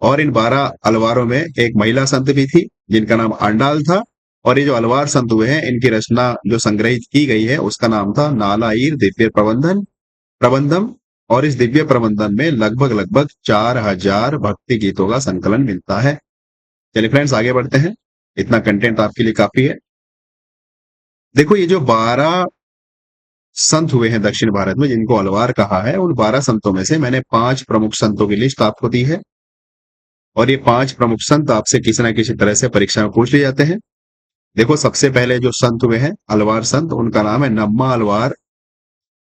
Speaker 1: और इन 12 अलवारों में एक महिला संत भी थी जिनका नाम आंडाल था। और ये जो अलवार संत हुए हैं, इनकी रचना जो संग्रहित की गई है उसका नाम था नालायिर दिव्य प्रबंधम। और इस दिव्य प्रबंधन में लगभग लगभग 4000 भक्ति गीतों का संकलन मिलता है। चलिए फ्रेंड्स, आगे बढ़ते हैं, इतना कंटेंट आपके लिए काफी है। देखो, ये जो 12 संत हुए हैं दक्षिण भारत में जिनको अलवार कहा है, उन 12 संतों में से मैंने 5 प्रमुख संतों की लिस्ट आपको दी है। और ये 5 प्रमुख संत आपसे किसी ना किसी तरह से परीक्षा में पूछ लिए जाते हैं। देखो, सबसे पहले जो संत हुए हैं अलवार संत, उनका नाम है नम्मा अलवार।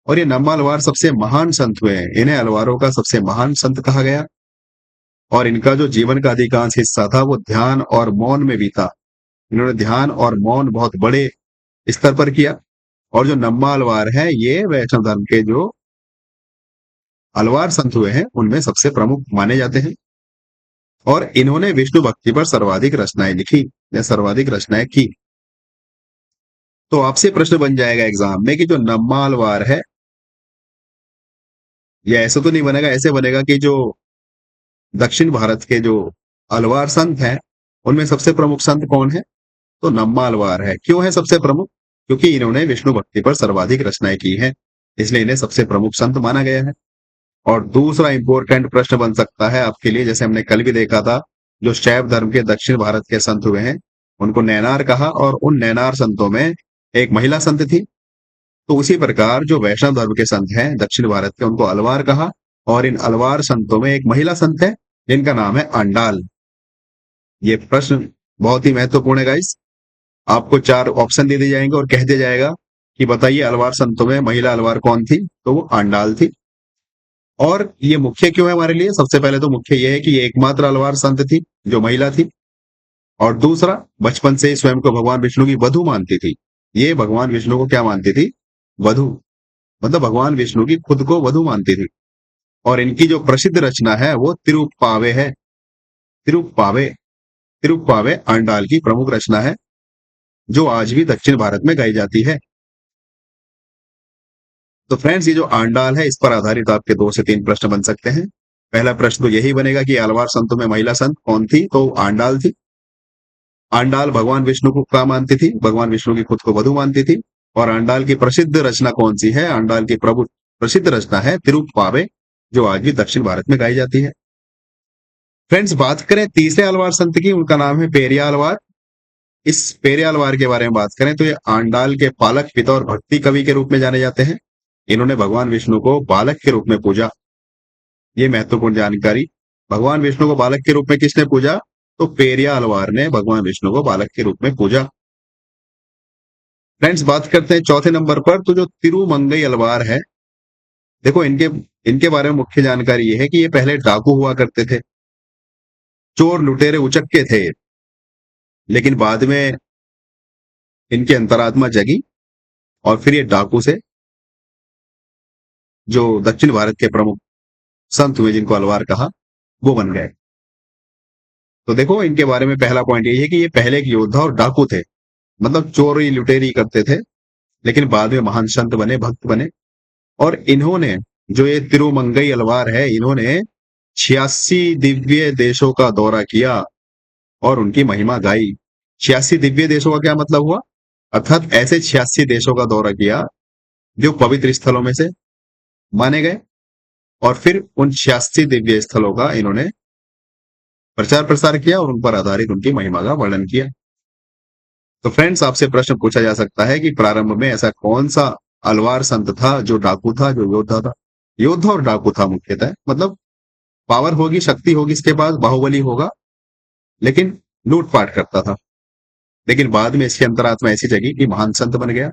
Speaker 1: और ये नम्मा अलवार सबसे महान संत हुए हैं। इन्हें अलवारों का सबसे महान संत कहा गया। और इनका जो जीवन का अधिकांश हिस्सा था वो ध्यान और मौन में बीता। इन्होंने ध्यान और मौन बहुत बड़े स्तर पर किया। और जो नम्मा अलवार है, ये वैष्णव धर्म के जो अलवार संत हुए हैं उनमें सबसे प्रमुख माने जाते हैं। और इन्होंने विष्णु भक्ति पर सर्वाधिक रचनाएं लिखी या सर्वाधिक रचनाएं की। तो आपसे प्रश्न बन जाएगा एग्जाम में कि जो नम्मा अलवार है, या ऐसा तो नहीं बनेगा, ऐसे बनेगा कि जो दक्षिण भारत के जो अलवार संत हैं उनमें सबसे प्रमुख संत कौन है? तो नम्मा अलवार है। क्यों है सबसे प्रमुख? क्योंकि इन्होंने विष्णु भक्ति पर सर्वाधिक रचनाएं की हैं, इसलिए इन्हें सबसे प्रमुख संत माना गया है। और दूसरा इंपॉर्टेंट प्रश्न बन सकता है आपके लिए, जैसे हमने कल भी देखा था, जो शैव धर्म के दक्षिण भारत के संत हुए हैं उनको नैनार कहा, और उन नैनार संतों में एक महिला संत थी। तो उसी प्रकार जो वैष्णव धर्म के संत हैं दक्षिण भारत के, उनको अलवार कहा। और इन अलवार संतों में एक महिला संत है जिनका नाम है अंडाल। ये प्रश्न बहुत ही महत्वपूर्ण है गाइस। आपको 4 ऑप्शन दे दिए जाएंगे और कह दिया जाएगा कि बताइए अलवार संतों में महिला अलवार कौन थी? तो वो अंडाल थी। और ये मुख्य क्यों है हमारे लिए? सबसे पहले तो मुख्य ये है कि ये एकमात्र अलवार संत थी जो महिला थी। और दूसरा, बचपन से ही स्वयं को भगवान विष्णु की वधू मानती थी। ये भगवान विष्णु को क्या मानती थी? वधू। मतलब भगवान विष्णु की खुद को वधू मानती थी। और इनकी जो प्रसिद्ध रचना है वो तिरुप्पावे है। तिरुप्पावे। तिरुप्पावे अंडाल की प्रमुख रचना है, जो आज भी दक्षिण भारत में गाई जाती है। तो फ्रेंड्स, ये जो आंडाल है, इस पर आधारित आपके 2 से 3 प्रश्न बन सकते हैं। पहला प्रश्न तो यही बनेगा कि अलवार संतों में महिला संत कौन थी? तो आंडाल थी। आंडाल भगवान विष्णु को क्या मानती थी? भगवान विष्णु की खुद को वधू मानती थी। और आंडाल की प्रसिद्ध रचना कौन सी है? आंडाल की प्रभु प्रसिद्ध रचना है तिरुप्पावे, जो आज भी दक्षिण भारत में गाई जाती है। फ्रेंड्स, बात करें तीसरे अलवार संत की, उनका नाम है पेरिया अलवार। इस पेरिया अलवार के बारे में बात करें तो ये आंडाल के पालक पिता और भक्ति कवि के रूप में जाने जाते हैं। इन्होंने भगवान विष्णु को बालक के रूप में पूजा। ये महत्वपूर्ण जानकारी। भगवान विष्णु को बालक के रूप में किसने पूजा? तो पेरिया अलवार ने भगवान विष्णु को बालक के रूप में पूजा। फ्रेंड्स, बात करते हैं चौथे नंबर पर। तो जो तिरुमंगई अलवार है, देखो इनके इनके बारे में मुख्य जानकारी ये है कि ये पहले डाकू हुआ करते थे, चोर लुटेरे उचक्के थे। लेकिन बाद में इनकी अंतरात्मा जगी और फिर ये डाकू से जो दक्षिण भारत के प्रमुख संत हुए जिनको अलवार कहा, वो बन गए। तो देखो इनके बारे में पहला पॉइंट यही है कि ये पहले एक योद्धा और डाकू थे, मतलब चोरी लुटेरी करते थे, लेकिन बाद में महान संत बने, भक्त बने। और इन्होंने, जो ये तिरुमंगई अलवार है, इन्होंने 86 दिव्य देशों का दौरा किया और उनकी महिमा गाई। 86 दिव्य देशों का क्या मतलब हुआ? अर्थात ऐसे 86 देशों का दौरा किया जो पवित्र स्थलों में से माने गए, और फिर उन 86 दिव्य स्थलों का इन्होंने प्रचार प्रसार किया और उन पर आधारित उनकी महिमा का वर्णन किया। तो फ्रेंड्स, आपसे प्रश्न पूछा जा सकता है कि प्रारंभ में ऐसा कौन सा अलवार संत था जो डाकू था, जो योद्धा था? योद्धा और डाकू था मुख्यतः, मतलब पावर होगी, शक्ति होगी इसके पास, बाहुबली होगा, लेकिन लूटपाट करता था। लेकिन बाद में इसकी अंतरात्मा ऐसी जगी कि महान संत बन गया।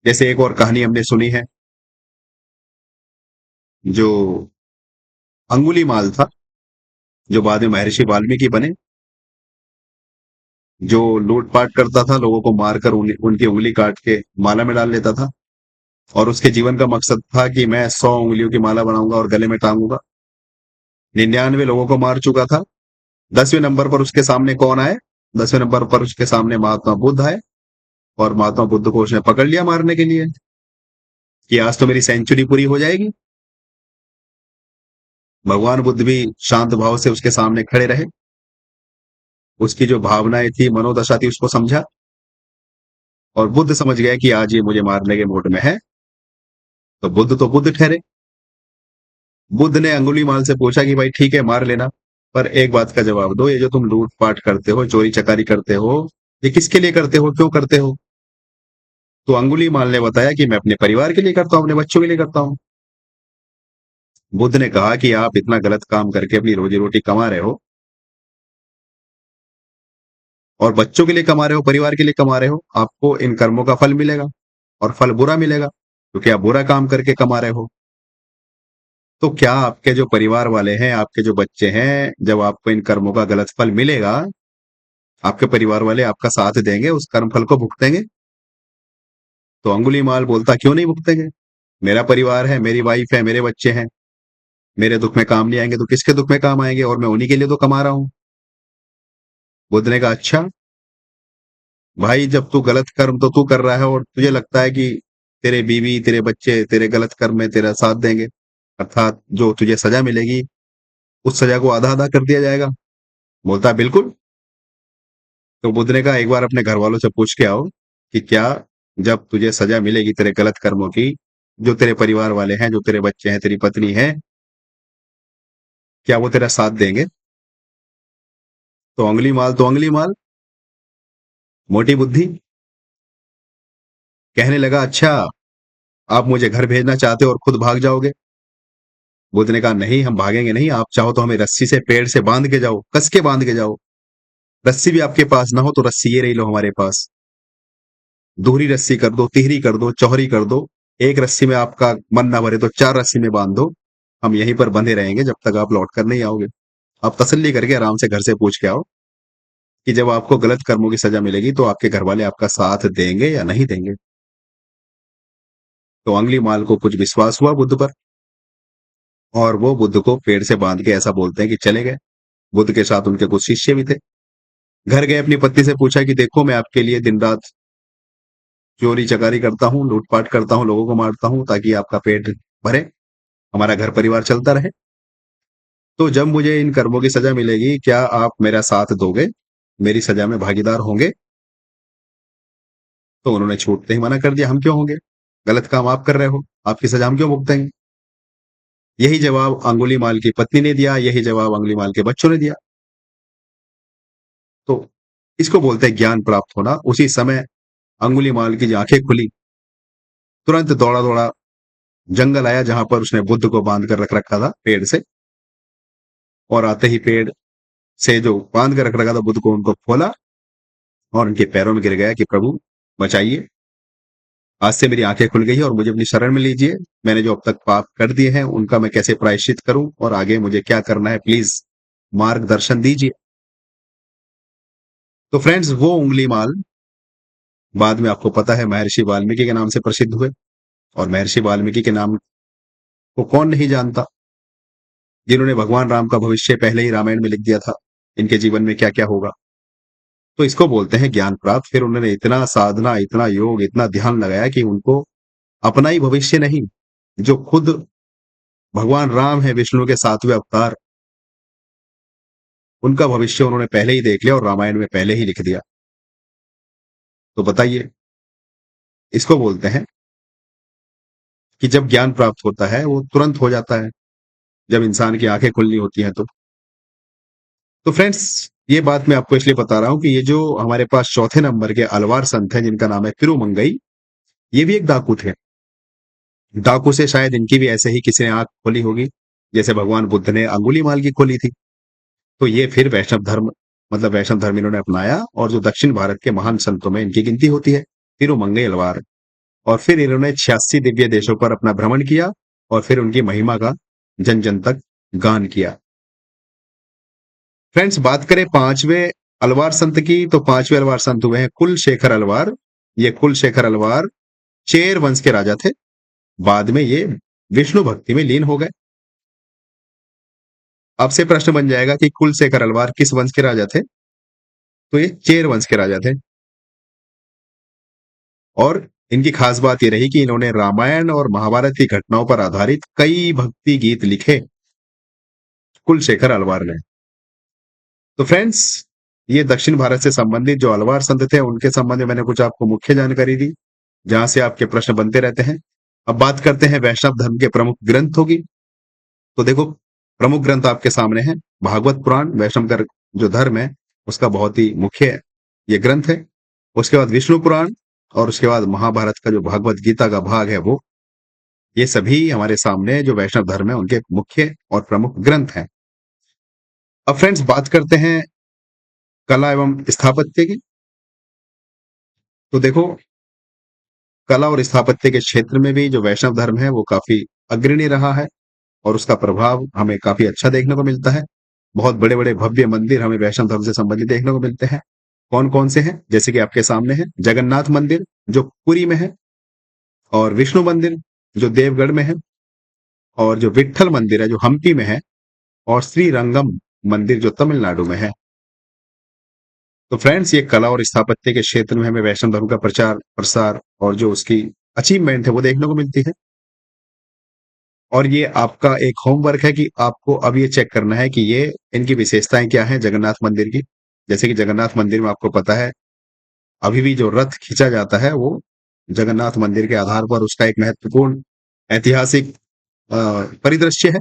Speaker 1: जैसे एक और कहानी हमने सुनी है, जो अंगुलीमाल था, जो बाद में महर्षि वाल्मीकि बने, जो लूटपाट करता था, लोगों को मारकर उनकी उंगली काट के माला में डाल लेता था, और उसके जीवन का मकसद था कि मैं 100 उंगलियों की माला बनाऊंगा और गले में टांगूंगा। 99 लोगों को मार चुका था। 10वें नंबर पर उसके सामने कौन आए? 10वें नंबर पर उसके सामने महात्मा बुद्ध आए, और महात्मा बुद्ध को उसने पकड़ लिया मारने के लिए कि आज तो मेरी सेंचुरी पूरी हो जाएगी। भगवान बुद्ध भी शांत भाव से उसके सामने खड़े रहे, उसकी जो भावनाएं थी, मनोदशा थी, उसको समझा, और बुद्ध समझ गया कि आज ये मुझे मारने के मूड में है, तो बुद्ध ठहरे। बुद्ध ने अंगुलीमाल से पूछा कि भाई ठीक है, मार लेना, पर एक बात का जवाब दो, ये जो तुम लूटपाट करते हो, चोरी चकारी करते हो, ये किसके लिए करते हो, क्यों करते हो? तो अंगुलीमाल ने बताया कि मैं अपने परिवार के लिए करता हूं, अपने बच्चों के लिए करता हूं। बुद्ध ने कहा कि आप इतना गलत काम करके अपनी रोजी रोटी कमा रहे हो, और बच्चों के लिए कमा रहे हो, परिवार के लिए कमा रहे हो, आपको इन कर्मों का फल मिलेगा, और फल बुरा मिलेगा, क्योंकि आप बुरा काम करके कमा रहे हो। तो क्या आपके जो परिवार वाले हैं, आपके जो बच्चे हैं, जब आपको इन कर्मों का गलत फल मिलेगा, आपके परिवार वाले आपका साथ देंगे, उस कर्म फल को भुगतेंगे? तो अंगुलीमाल बोलता, क्यों नहीं भुगतेंगे? मेरा परिवार है, मेरी वाइफ है, मेरे बच्चे हैं, मेरे दुख में काम नहीं आएंगे तो किसके दुख में काम आएंगे? और मैं उन्हीं के लिए तो कमा रहा हूं। बुद्ध ने कहा, अच्छा भाई, जब तू गलत कर्म तो तू कर रहा है, और तुझे लगता है कि तेरे बीवी, तेरे बच्चे तेरे गलत कर्म में तेरा साथ देंगे, अर्थात जो तुझे सजा मिलेगी, उस सजा को आधा आधा कर दिया जाएगा? बोलता है, बिल्कुल। तो बुद्ध ने कहा, एक बार अपने घर वालों से पूछ के आओ कि क्या जब तुझे सजा मिलेगी तेरे गलत कर्मों की, जो तेरे परिवार वाले हैं, जो तेरे बच्चे हैं, तेरी पत्नी है, क्या वो तेरा साथ देंगे? तो अंगुली माल, मोटी बुद्धि, कहने लगा, अच्छा आप मुझे घर भेजना चाहते हो और खुद भाग जाओगे? बुद्ध ने कहा, नहीं, हम भागेंगे नहीं, आप चाहो तो हमें रस्सी से पेड़ से बांध के जाओ, कस के बांध के जाओ। रस्सी भी आपके पास ना हो तो रस्सी ये रही लो हमारे पास, दोहरी रस्सी कर दो, तिहरी कर दो, चौहरी कर दो, एक रस्सी में आपका मन ना भरे तो 4 रस्सी में बांध दो, हम यहीं पर बंधे रहेंगे जब तक आप लौट कर नहीं आओगे। आप तसल्ली करके आराम से घर से पूछ के आओ कि जब आपको गलत कर्मों की सजा मिलेगी तो आपके घर वाले आपका साथ देंगे या नहीं देंगे? तो अंगली माल को कुछ विश्वास हुआ बुद्ध पर, और वो बुद्ध को पेड़ से बांध के ऐसा बोलते हैं कि चले गए। बुद्ध के साथ उनके कुछ शिष्य भी थे। घर गए, अपनी पत्नी से पूछा कि देखो, मैं आपके लिए दिन रात चोरी चकारी करता हूँ, लूटपाट करता हूँ, लोगों को मारता हूँ, ताकि आपका पेट भरे, हमारा घर परिवार चलता रहे। तो जब मुझे इन कर्मों की सजा मिलेगी, क्या आप मेरा साथ दोगे, मेरी सजा में भागीदार होंगे? तो उन्होंने छूटते ही मना कर दिया, हम क्यों होंगे, गलत काम आप कर रहे हो, आपकी सजा हम क्यों भुगतेंगे? यही जवाब अंगुलीमाल की पत्नी ने दिया, यही जवाब अंगुलीमाल के बच्चों ने दिया। तो इसको बोलते हैं ज्ञान प्राप्त होना। उसी समय अंगुलीमाल की आंखें खुली, तुरंत दौड़ा दौड़ा जंगल आया जहां पर उसने बुद्ध को बांध कर रख रखा था पेड़ से, और आते ही पेड़ से जो बांध कर रख रखा था बुद्ध को, उनको खोला और उनके पैरों में गिर गया कि प्रभु बचाइए। आज से मेरी आंखें खुल गई है और मुझे अपनी शरण में लीजिए। मैंने जो अब तक पाप कर दिए हैं उनका मैं कैसे प्रायश्चित करूं और आगे मुझे क्या करना है, प्लीज मार्गदर्शन दीजिए। तो फ्रेंड्स, वो उंगली माल बाद में आपको पता है महर्षि वाल्मीकि के नाम से प्रसिद्ध हुए। और महर्षि वाल्मीकि के नाम को कौन नहीं जानता, जिन्होंने भगवान राम का भविष्य पहले ही रामायण में लिख दिया था, इनके जीवन में क्या क्या होगा। तो इसको बोलते हैं ज्ञान प्राप्त। फिर उन्होंने इतना साधना, इतना योग, इतना ध्यान लगाया कि उनको अपना ही भविष्य नहीं, जो खुद भगवान राम है, विष्णु के 7वें अवतार, उनका भविष्य उन्होंने पहले ही देख लिया और रामायण में पहले ही लिख दिया। तो बताइए, इसको बोलते हैं कि जब ज्ञान प्राप्त होता है वो तुरंत हो जाता है, जब इंसान की आंखें खुलनी होती हैं तो फ्रेंड्स, ये बात मैं आपको इसलिए बता रहा हूं कि ये जो हमारे पास चौथे नंबर के अलवार संत हैं, जिनका नाम है तिरुमंगई, ये भी एक डाकू थे। डाकू से शायद इनकी भी ऐसे ही किसी ने आंख खोली होगी, जैसे भगवान बुद्ध ने अंगुलीमाल की खोली थी। तो ये फिर वैष्णव धर्म, मतलब वैष्णव धर्म इन्होंने अपनाया, और जो दक्षिण भारत के महान संतों में इनकी गिनती होती है, तिरुमंगई अलवार। और फिर इन्होंने 86 दिव्य देशों पर अपना भ्रमण किया और फिर उनकी महिमा का जन जन तक गान किया। फ्रेंड्स, बात करें पांचवें अलवार संत की, तो पांचवें अलवार संत हुए हैं कुलशेखर अलवार। ये कुलशेखर अलवार चेर वंश के राजा थे। बाद में ये विष्णु भक्ति में लीन हो गए। आपसे प्रश्न बन जाएगा कि कुलशेखर अलवार किस वंश के राजा थे। तो ये चेर वंश के राजा थे। और इनकी खास बात ये रही कि इन्होंने रामायण और महाभारत की घटनाओं पर आधारित कई भक्ति गीत लिखे, कुलशेखर अलवार ने। तो फ्रेंड्स, ये दक्षिण भारत से संबंधित जो अलवार संत थे उनके संबंध में मैंने कुछ आपको मुख्य जानकारी दी, जहां से आपके प्रश्न बनते रहते हैं। अब बात करते हैं वैष्णव धर्म के प्रमुख ग्रंथों की। तो देखो, प्रमुख ग्रंथ आपके सामने है। भागवत पुराण वैष्णव का जो धर्म है उसका बहुत ही मुख्य ये ग्रंथ है। उसके बाद विष्णु पुराण, और उसके बाद महाभारत का जो भागवत गीता का भाग है वो, ये सभी हमारे सामने जो वैष्णव धर्म है उनके मुख्य और प्रमुख ग्रंथ हैं। अब फ्रेंड्स, बात करते हैं कला एवं स्थापत्य की। तो देखो, कला और स्थापत्य के क्षेत्र में भी जो वैष्णव धर्म है वो काफी अग्रणी रहा है, और उसका प्रभाव हमें काफी अच्छा देखने को मिलता है। बहुत बड़े बड़े भव्य मंदिर हमें वैष्णव धर्म से संबंधित देखने को मिलते हैं। कौन कौन से हैं, जैसे कि आपके सामने है जगन्नाथ मंदिर जो पुरी में है, और विष्णु मंदिर जो देवगढ़ में है, और जो विट्ठल मंदिर है जो हम्पी में है, और श्री रंगम मंदिर जो तमिलनाडु में है। तो फ्रेंड्स, ये कला और स्थापत्य के क्षेत्र में हमें वैष्णव धर्म का प्रचार प्रसार और जो उसकी अचीवमेंट है वो देखने को मिलती है। और ये आपका एक होमवर्क है कि आपको अब ये चेक करना है कि ये इनकी विशेषताएं क्या हैं जगन्नाथ मंदिर की। जैसे कि जगन्नाथ मंदिर में आपको पता है अभी भी जो रथ खींचा जाता है वो जगन्नाथ मंदिर के आधार पर उसका एक महत्वपूर्ण ऐतिहासिक परिदृश्य है।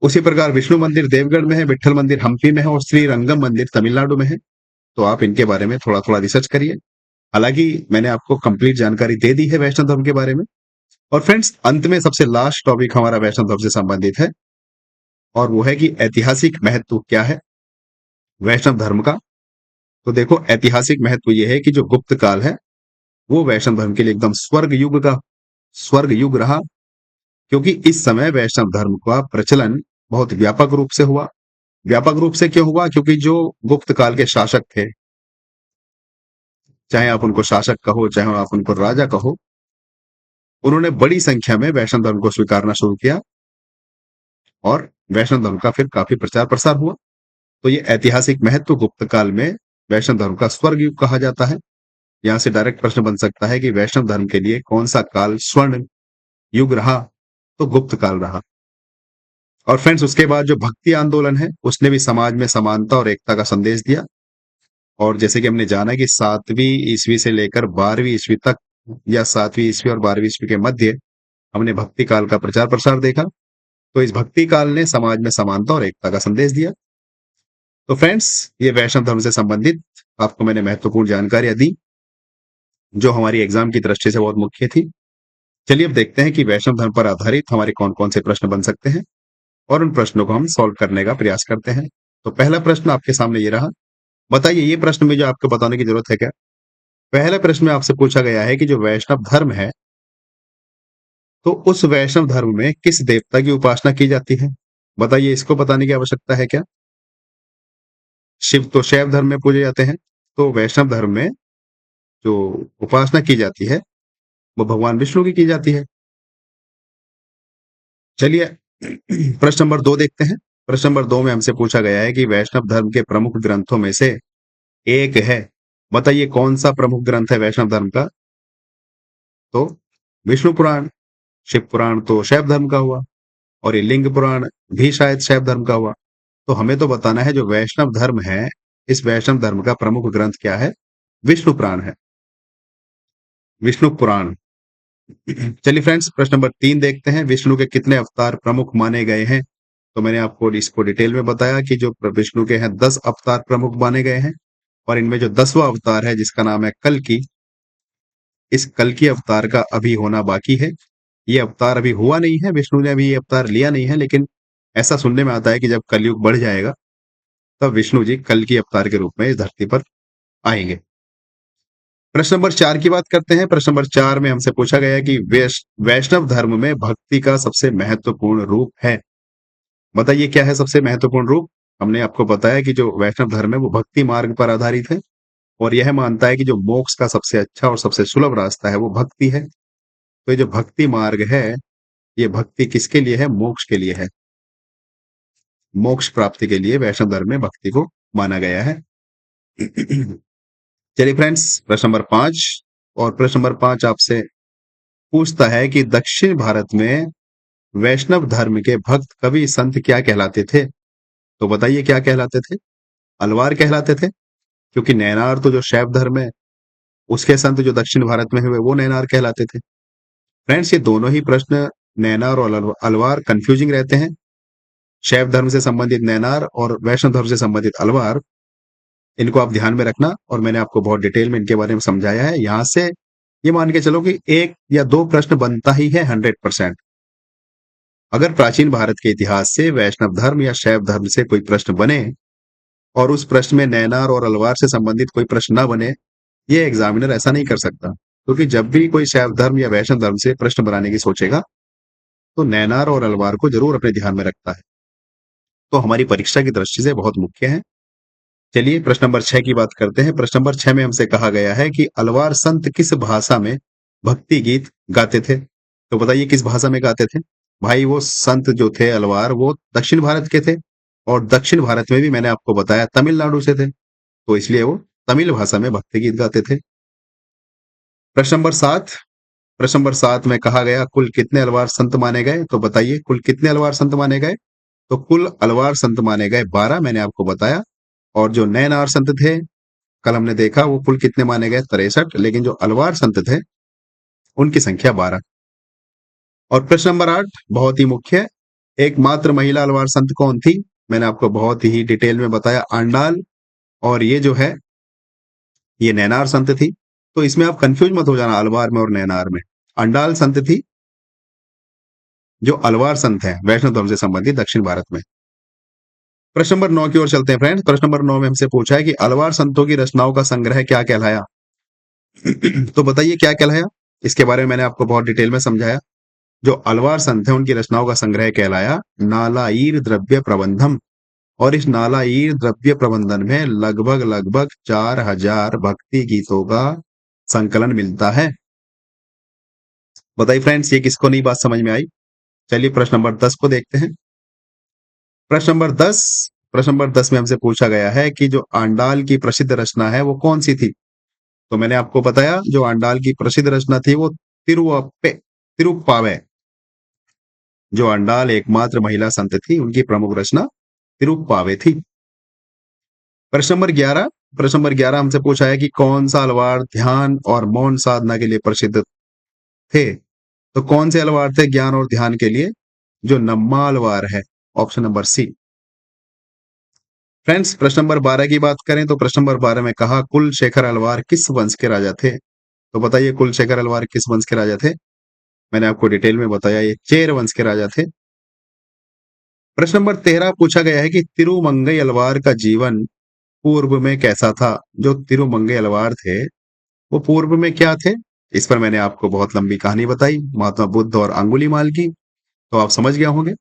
Speaker 1: उसी प्रकार विष्णु मंदिर देवगढ़ में है, विट्ठल मंदिर हम्पी में है, और श्री रंगम मंदिर तमिलनाडु में है। तो आप इनके बारे में थोड़ा थोड़ा रिसर्च करिए। हालांकि मैंने आपको कंप्लीट जानकारी दे दी है वैष्णव धर्म के बारे में। और फ्रेंड्स, अंत में सबसे लास्ट टॉपिक हमारा वैष्णव धर्म से संबंधित है, और वो है कि ऐतिहासिक महत्व क्या है वैष्णव धर्म का। तो देखो, ऐतिहासिक महत्व ये है कि जो गुप्त काल है वो वैष्णव धर्म के लिए एकदम स्वर्ग युग रहा, क्योंकि इस समय वैष्णव धर्म का प्रचलन बहुत व्यापक रूप से हुआ। व्यापक रूप से क्यों हुआ? क्योंकि जो गुप्त काल के शासक थे, चाहे आप उनको शासक कहो चाहे आप उनको राजा कहो, उन्होंने बड़ी संख्या में वैष्णव धर्म को स्वीकारना शुरू किया, और वैष्णव धर्म का फिर काफी प्रचार प्रसार हुआ। तो ये ऐतिहासिक महत्व गुप्त काल में वैष्णव धर्म का स्वर्ग युग कहा जाता है। यहाँ से डायरेक्ट प्रश्न बन सकता है कि वैष्णव धर्म के लिए कौन सा काल स्वर्ण युग रहा? तो गुप्त काल रहा। और फ्रेंड्स, उसके बाद जो भक्ति आंदोलन है उसने भी समाज में समानता और एकता का संदेश दिया। और जैसे कि हमने जाना कि 7वीं ईस्वी से लेकर 12वीं ईस्वी तक, या 7वीं ईस्वी और 12वीं ईस्वी के मध्य हमने भक्ति काल का प्रचार प्रसार देखा। तो इस भक्ति काल ने समाज में समानता और एकता का संदेश दिया। तो फ्रेंड्स, ये वैष्णव धर्म से संबंधित आपको मैंने महत्वपूर्ण जानकारियां दी, जो हमारी एग्जाम की दृष्टि से बहुत मुख्य थी। चलिए अब देखते हैं कि वैष्णव धर्म पर आधारित हमारे कौन कौन से प्रश्न बन सकते हैं, और उन प्रश्नों को हम सॉल्व करने का प्रयास करते हैं। तो पहला प्रश्न आपके सामने ये रहा। बताइए, ये प्रश्न मुझे आपको बताने की जरूरत है क्या? पहले प्रश्न में आपसे पूछा गया है कि जो वैष्णव धर्म है, तो उस वैष्णव धर्म में किस देवता की उपासना की जाती है? बताइए, इसको बताने की आवश्यकता है क्या? शिव तो शैव धर्म में पूजे जाते हैं, तो वैष्णव धर्म में जो उपासना की जाती है, वो भगवान विष्णु की जाती है। चलिए प्रश्न नंबर 2 देखते हैं। प्रश्न नंबर 2 में हमसे पूछा गया है कि वैष्णव धर्म के प्रमुख ग्रंथों में से एक है। बताइए कौन सा प्रमुख ग्रंथ है वैष्णव धर्म का? तो विष्णु पुराण, शिव पुराण तो शैव धर्म का हुआ और ये लिंग पुराण भी शायद शैव धर्म का हुआ। तो हमें तो बताना है जो वैष्णव धर्म है, इस वैष्णव धर्म का प्रमुख ग्रंथ क्या है? विष्णु पुराण है, विष्णु पुराण। चलिए फ्रेंड्स, प्रश्न नंबर 3 देखते हैं। विष्णु के कितने अवतार प्रमुख माने गए हैं? तो मैंने आपको इसको डिटेल में बताया कि जो विष्णु के हैं 10 अवतार प्रमुख माने गए हैं और इनमें जो 10वां अवतार है जिसका नाम है कल्कि, इस कल्कि अवतार का अभी होना बाकी है। ये अवतार अभी हुआ नहीं है, विष्णु ने अभी ये अवतार लिया नहीं है, लेकिन ऐसा सुनने में आता है कि जब कलयुग बढ़ जाएगा तब विष्णु जी कल्कि अवतार के रूप में इस धरती पर आएंगे। प्रश्न नंबर 4 की बात करते हैं। प्रश्न नंबर 4 में हमसे पूछा गया है कि वैष्णव धर्म में भक्ति का सबसे महत्वपूर्ण रूप है। बताइए क्या है सबसे महत्वपूर्ण रूप? हमने आपको बताया कि जो वैष्णव धर्म है वो भक्ति मार्ग पर आधारित है और यह मानता है कि जो मोक्ष का सबसे अच्छा और सबसे सुलभ रास्ता है वो भक्ति है। तो ये जो भक्ति मार्ग है, ये भक्ति किसके लिए है? मोक्ष के लिए है। मोक्ष प्राप्ति के लिए वैष्णव धर्म में भक्ति को माना गया है। चलिए फ्रेंड्स, प्रश्न नंबर 5 और प्रश्न नंबर 5 आपसे पूछता है कि दक्षिण भारत में वैष्णव धर्म के भक्त कवि संत क्या कहलाते थे? तो बताइए क्या कहलाते थे? अलवार कहलाते थे, क्योंकि नैनार तो जो शैव धर्म है, उसके संत जो दक्षिण भारत में हुए वो नैनार कहलाते थे। फ्रेंड्स, ये दोनों ही प्रश्न नैनार और अलवार कंफ्यूजिंग रहते हैं। शैव धर्म से संबंधित नैनार और वैष्णव धर्म से संबंधित अलवार, इनको आप ध्यान में रखना और मैंने आपको बहुत डिटेल में इनके बारे में समझाया है। यहाँ से ये मान के चलो कि 1 या 2 प्रश्न बनता ही है 100%। अगर प्राचीन भारत के इतिहास से वैष्णव धर्म या शैव धर्म से कोई प्रश्न बने और उस प्रश्न में नैनार और अलवार से संबंधित कोई प्रश्न ना बने, ये एग्जामिनर ऐसा नहीं कर सकता, क्योंकि जब भी कोई शैव धर्म या वैष्णव धर्म से प्रश्न बनाने की सोचेगा तो नैनार और अलवार को जरूर अपने ध्यान में रखता है। तो हमारी परीक्षा की दृष्टि से बहुत मुख्य है। चलिए प्रश्न नंबर 6 की बात करते हैं। प्रश्न नंबर 6 में हमसे कहा गया है कि अलवार संत किस भाषा में भक्ति गीत गाते थे? तो बताइए किस भाषा में गाते थे? भाई वो संत जो थे अलवार, वो दक्षिण भारत के थे और दक्षिण भारत में भी मैंने आपको बताया तमिलनाडु से थे, तो इसलिए वो तमिल भाषा में भक्ति गीत गाते थे। प्रश्न नंबर 7, प्रश्न नंबर 7 में कहा गया कुल कितने अलवार संत माने गए? तो बताइए कुल कितने अलवार संत माने गए? तो कुल अलवार संत माने गए 12, मैंने आपको बताया। और जो नैनार संत थे, कल हमने देखा वो कुल कितने माने गए? 63, लेकिन जो अलवार संत थे उनकी संख्या 12। और प्रश्न नंबर 8 बहुत ही मुख्य, एकमात्र महिला अलवार संत कौन थी? मैंने आपको बहुत ही डिटेल में बताया, आंडाल। और ये जो है ये नैनार संत थी। तो इसमें आप कंफ्यूज मत हो जाना अलवार में और नैनार में। अंडाल संत थी जो अलवार संत है वैष्णव धर्म से संबंधित दक्षिण भारत में। प्रश्न नंबर 9 की ओर चलते हैं फ्रेंड्स। प्रश्न नंबर 9 में हमसे पूछा है कि अलवार संतों की रचनाओं का संग्रह क्या कहलाया? तो बताइए क्या कहलाया? इसके बारे में मैंने आपको बहुत डिटेल में समझाया। जो अलवार संत है उनकी रचनाओं का संग्रह कहलाया नालाईर द्रव्य प्रबंधम। और इस नालाईर द्रव्य प्रबंधन में लगभग लगभग 4000 भक्ति गीतों का संकलन मिलता है। बताइए फ्रेंड्स, ये किसको नहीं बात समझ में आई? चलिए प्रश्न नंबर 10 को देखते हैं। प्रश्न नंबर 10 में हमसे पूछा गया है कि जो आंडाल की प्रसिद्ध रचना है वो कौन सी थी? तो मैंने आपको बताया जो आंडाल की प्रसिद्ध रचना थी वो तिरुप्पावे। जो आंडाल एकमात्र महिला संत थी उनकी प्रमुख रचना तिरुप्पावे थी। प्रश्न नंबर 11 हमसे पूछा है कि कौन सा अलवार ध्यान और मौन साधना के लिए प्रसिद्ध थे? तो कौन से अलवार थे ज्ञान और ध्यान के लिए? जो नम्मा अलवार है, ऑप्शन नंबर सी। फ्रेंड्स, प्रश्न नंबर 12 की बात करें तो प्रश्न नंबर 12 में कहा कुलशेखर अलवार किस वंश के राजा थे? तो बताइए कुलशेखर अलवार किस वंश के राजा थे? मैंने आपको डिटेल में बताया ये चेर वंश के राजा थे। प्रश्न नंबर 13 पूछा गया है कि तिरुमंगई अलवार का जीवन पूर्व में कैसा था? जो तिरुमंगई अलवार थे वो पूर्व में क्या थे? इस पर मैंने आपको बहुत लंबी कहानी बताई, महात्मा बुद्ध और अंगुलीमाल की, तो आप समझ गए होंगे।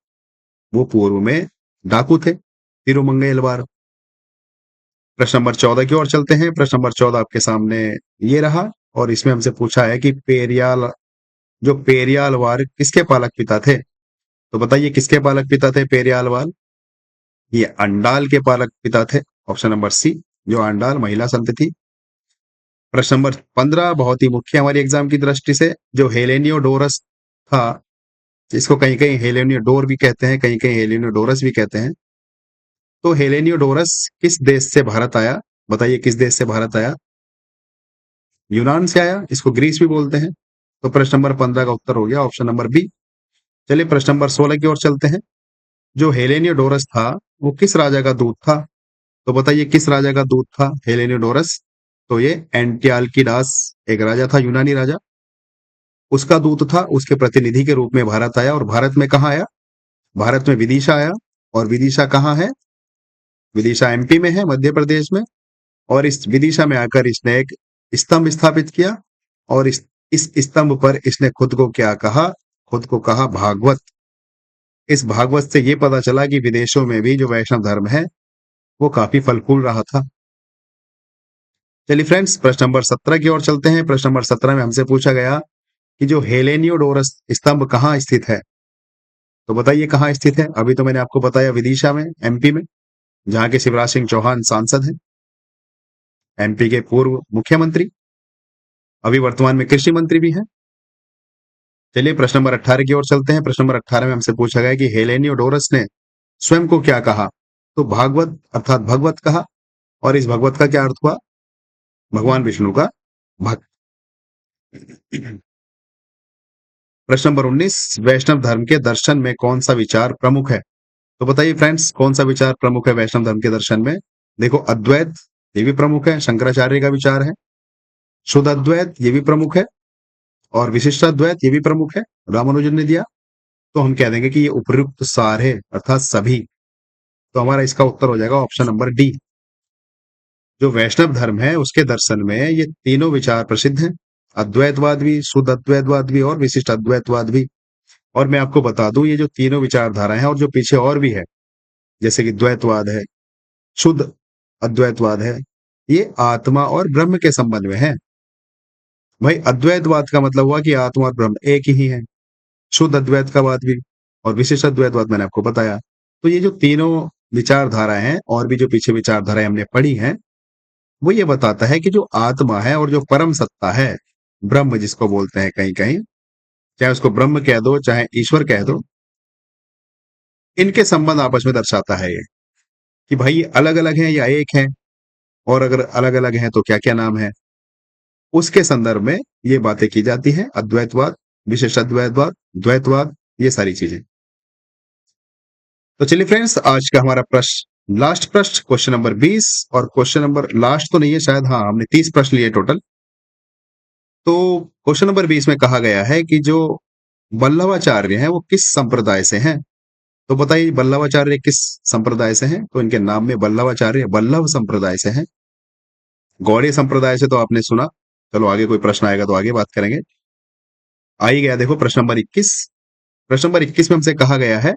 Speaker 1: वो पूर्व में डाकू थे, तिरुमंगलवार। प्रश्न नंबर 14 की ओर चलते हैं। प्रश्न नंबर 14 आपके सामने ये रहा, और इसमें हमसे पूछा है कि पेरियालवार किसके पालक पिता थे? तो बताइए किसके पालक पिता थे पेरियालवार? ये अंडाल के पालक पिता थे, ऑप्शन नंबर सी, जो अंडाल महिला संत थी। प्रश्न नंबर 15 बहुत ही मुख्य हमारी एग्जाम की दृष्टि से, जो हेलेनियोडोरस था, जिसको कहीं कहीं हेलेनियोडोर भी कहते हैं, कहीं कहीं हेलेनियोडोरस भी कहते हैं, तो हेलेनियोडोरस किस देश से भारत आया? बताइए किस देश से भारत आया? यूनान से आया, इसको ग्रीस भी बोलते हैं। तो प्रश्न नंबर 15 का उत्तर हो गया ऑप्शन नंबर बी। चलिए प्रश्न नंबर 16 की ओर चलते हैं। जो हेलेनियोडोरस था, वो किस राजा का दूत था? तो बताइए किस राजा का दूत था हेलेनियोडोरस? तो ये एंटियाल्किडास, एक राजा था, यूनानी राजा, उसका दूत था, उसके प्रतिनिधि के रूप में भारत आया। और भारत में कहाँ आया? भारत में विदिशा आया। और विदिशा कहाँ है? विदिशा एमपी में है, मध्य प्रदेश में। और इस विदिशा में आकर इसने एक स्तंभ स्थापित किया, और इस स्तंभ पर इसने खुद को क्या कहा? खुद को कहा भागवत। इस भागवत से ये पता चला कि विदेशों में भी जो वैष्णव धर्म है वो काफी फल फूल रहा था। चलिए फ्रेंड्स, प्रश्न नंबर 17 की ओर चलते हैं। प्रश्न नंबर 17 में हमसे पूछा गया कि जो हेलेनियोडोरस स्तंभ कहाँ स्थित है? तो बताइए कहाँ स्थित है? अभी तो मैंने आपको बताया विदिशा में, एमपी में, जहां के शिवराज सिंह चौहान सांसद हैं, एमपी के पूर्व मुख्यमंत्री, अभी वर्तमान में कृषि मंत्री भी हैं। चलिए प्रश्न नंबर 18 की ओर चलते हैं। प्रश्न नंबर 18 में हमसे पूछा गया कि हेलेनियोडोरस ने स्वयं को क्या कहा? तो भागवत अर्थात भगवत कहा। और इस भगवत का क्या अर्थ हुआ? भगवान विष्णु का भक्त। प्रश्न नंबर 19, वैष्णव धर्म के दर्शन में कौन सा विचार प्रमुख है? तो बताइए फ्रेंड्स कौन सा विचार प्रमुख है वैष्णव धर्म के दर्शन में? देखो अद्वैत, ये भी प्रमुख है, शंकराचार्य का विचार है। शुद्ध अद्वैत, ये भी प्रमुख है। और विशिष्टाद्वैत, ये भी प्रमुख है, रामानुजन ने दिया। तो हम कह देंगे कि ये उपयुक्त सार है, अर्थात सभी। तो हमारा इसका उत्तर हो जाएगा ऑप्शन नंबर डी। जो वैष्णव धर्म है उसके दर्शन में ये तीनों विचार प्रसिद्ध हैं, अद्वैतवाद भी, शुद्ध अद्वैतवाद भी और विशिष्ट अद्वैतवाद भी। और मैं आपको बता दूं, ये जो तीनों विचारधाराएं हैं और जो पीछे और भी है, जैसे कि द्वैतवाद है, शुद्ध अद्वैतवाद है, ये आत्मा और ब्रह्म के संबंध में है। भाई अद्वैतवाद का मतलब हुआ कि आत्मा और ब्रह्म एक ही है, शुद्ध अद्वैतवाद भी, और विशिष्ट अद्वैतवाद मैंने आपको बताया। तो ये जो तीनों विचारधाराएं हैं और भी जो पीछे विचारधाराएं हमने पढ़ी हैं, वो ये बताता है कि जो आत्मा है और जो परम सत्ता है, ब्रह्म जिसको बोलते हैं कहीं कहीं, चाहे उसको ब्रह्म कह दो चाहे ईश्वर कह दो, इनके संबंध आपस में दर्शाता है ये, कि भाई ये अलग अलग हैं या एक हैं, और अगर अलग अलग हैं तो क्या क्या नाम है। उसके संदर्भ में ये बातें की जाती हैं, अद्वैतवाद, विशेष अद्वैतवाद, द्वैतवाद, ये सारी चीजें। तो चलिए फ्रेंड्स, आज का हमारा प्रश्न, लास्ट प्रश्न, क्वेश्चन नंबर 20, और क्वेश्चन नंबर लास्ट तो नहीं है शायद, हाँ हमने 30 प्रश्न लिए टोटल। तो क्वेश्चन नंबर 20 में कहा गया है कि जो वल्लभाचार्य हैं वो किस संप्रदाय से हैं? तो बताइए वल्लभाचार्य किस संप्रदाय से हैं? तो इनके नाम में वल्लभाचार्य वल्लभ संप्रदाय से हैं। गौड़ीय संप्रदाय से तो आपने सुना। चलो आगे कोई प्रश्न आएगा तो आगे बात करेंगे। आ ही गया, देखो प्रश्न नंबर 21। प्रश्न नंबर 21 में हमसे कहा गया है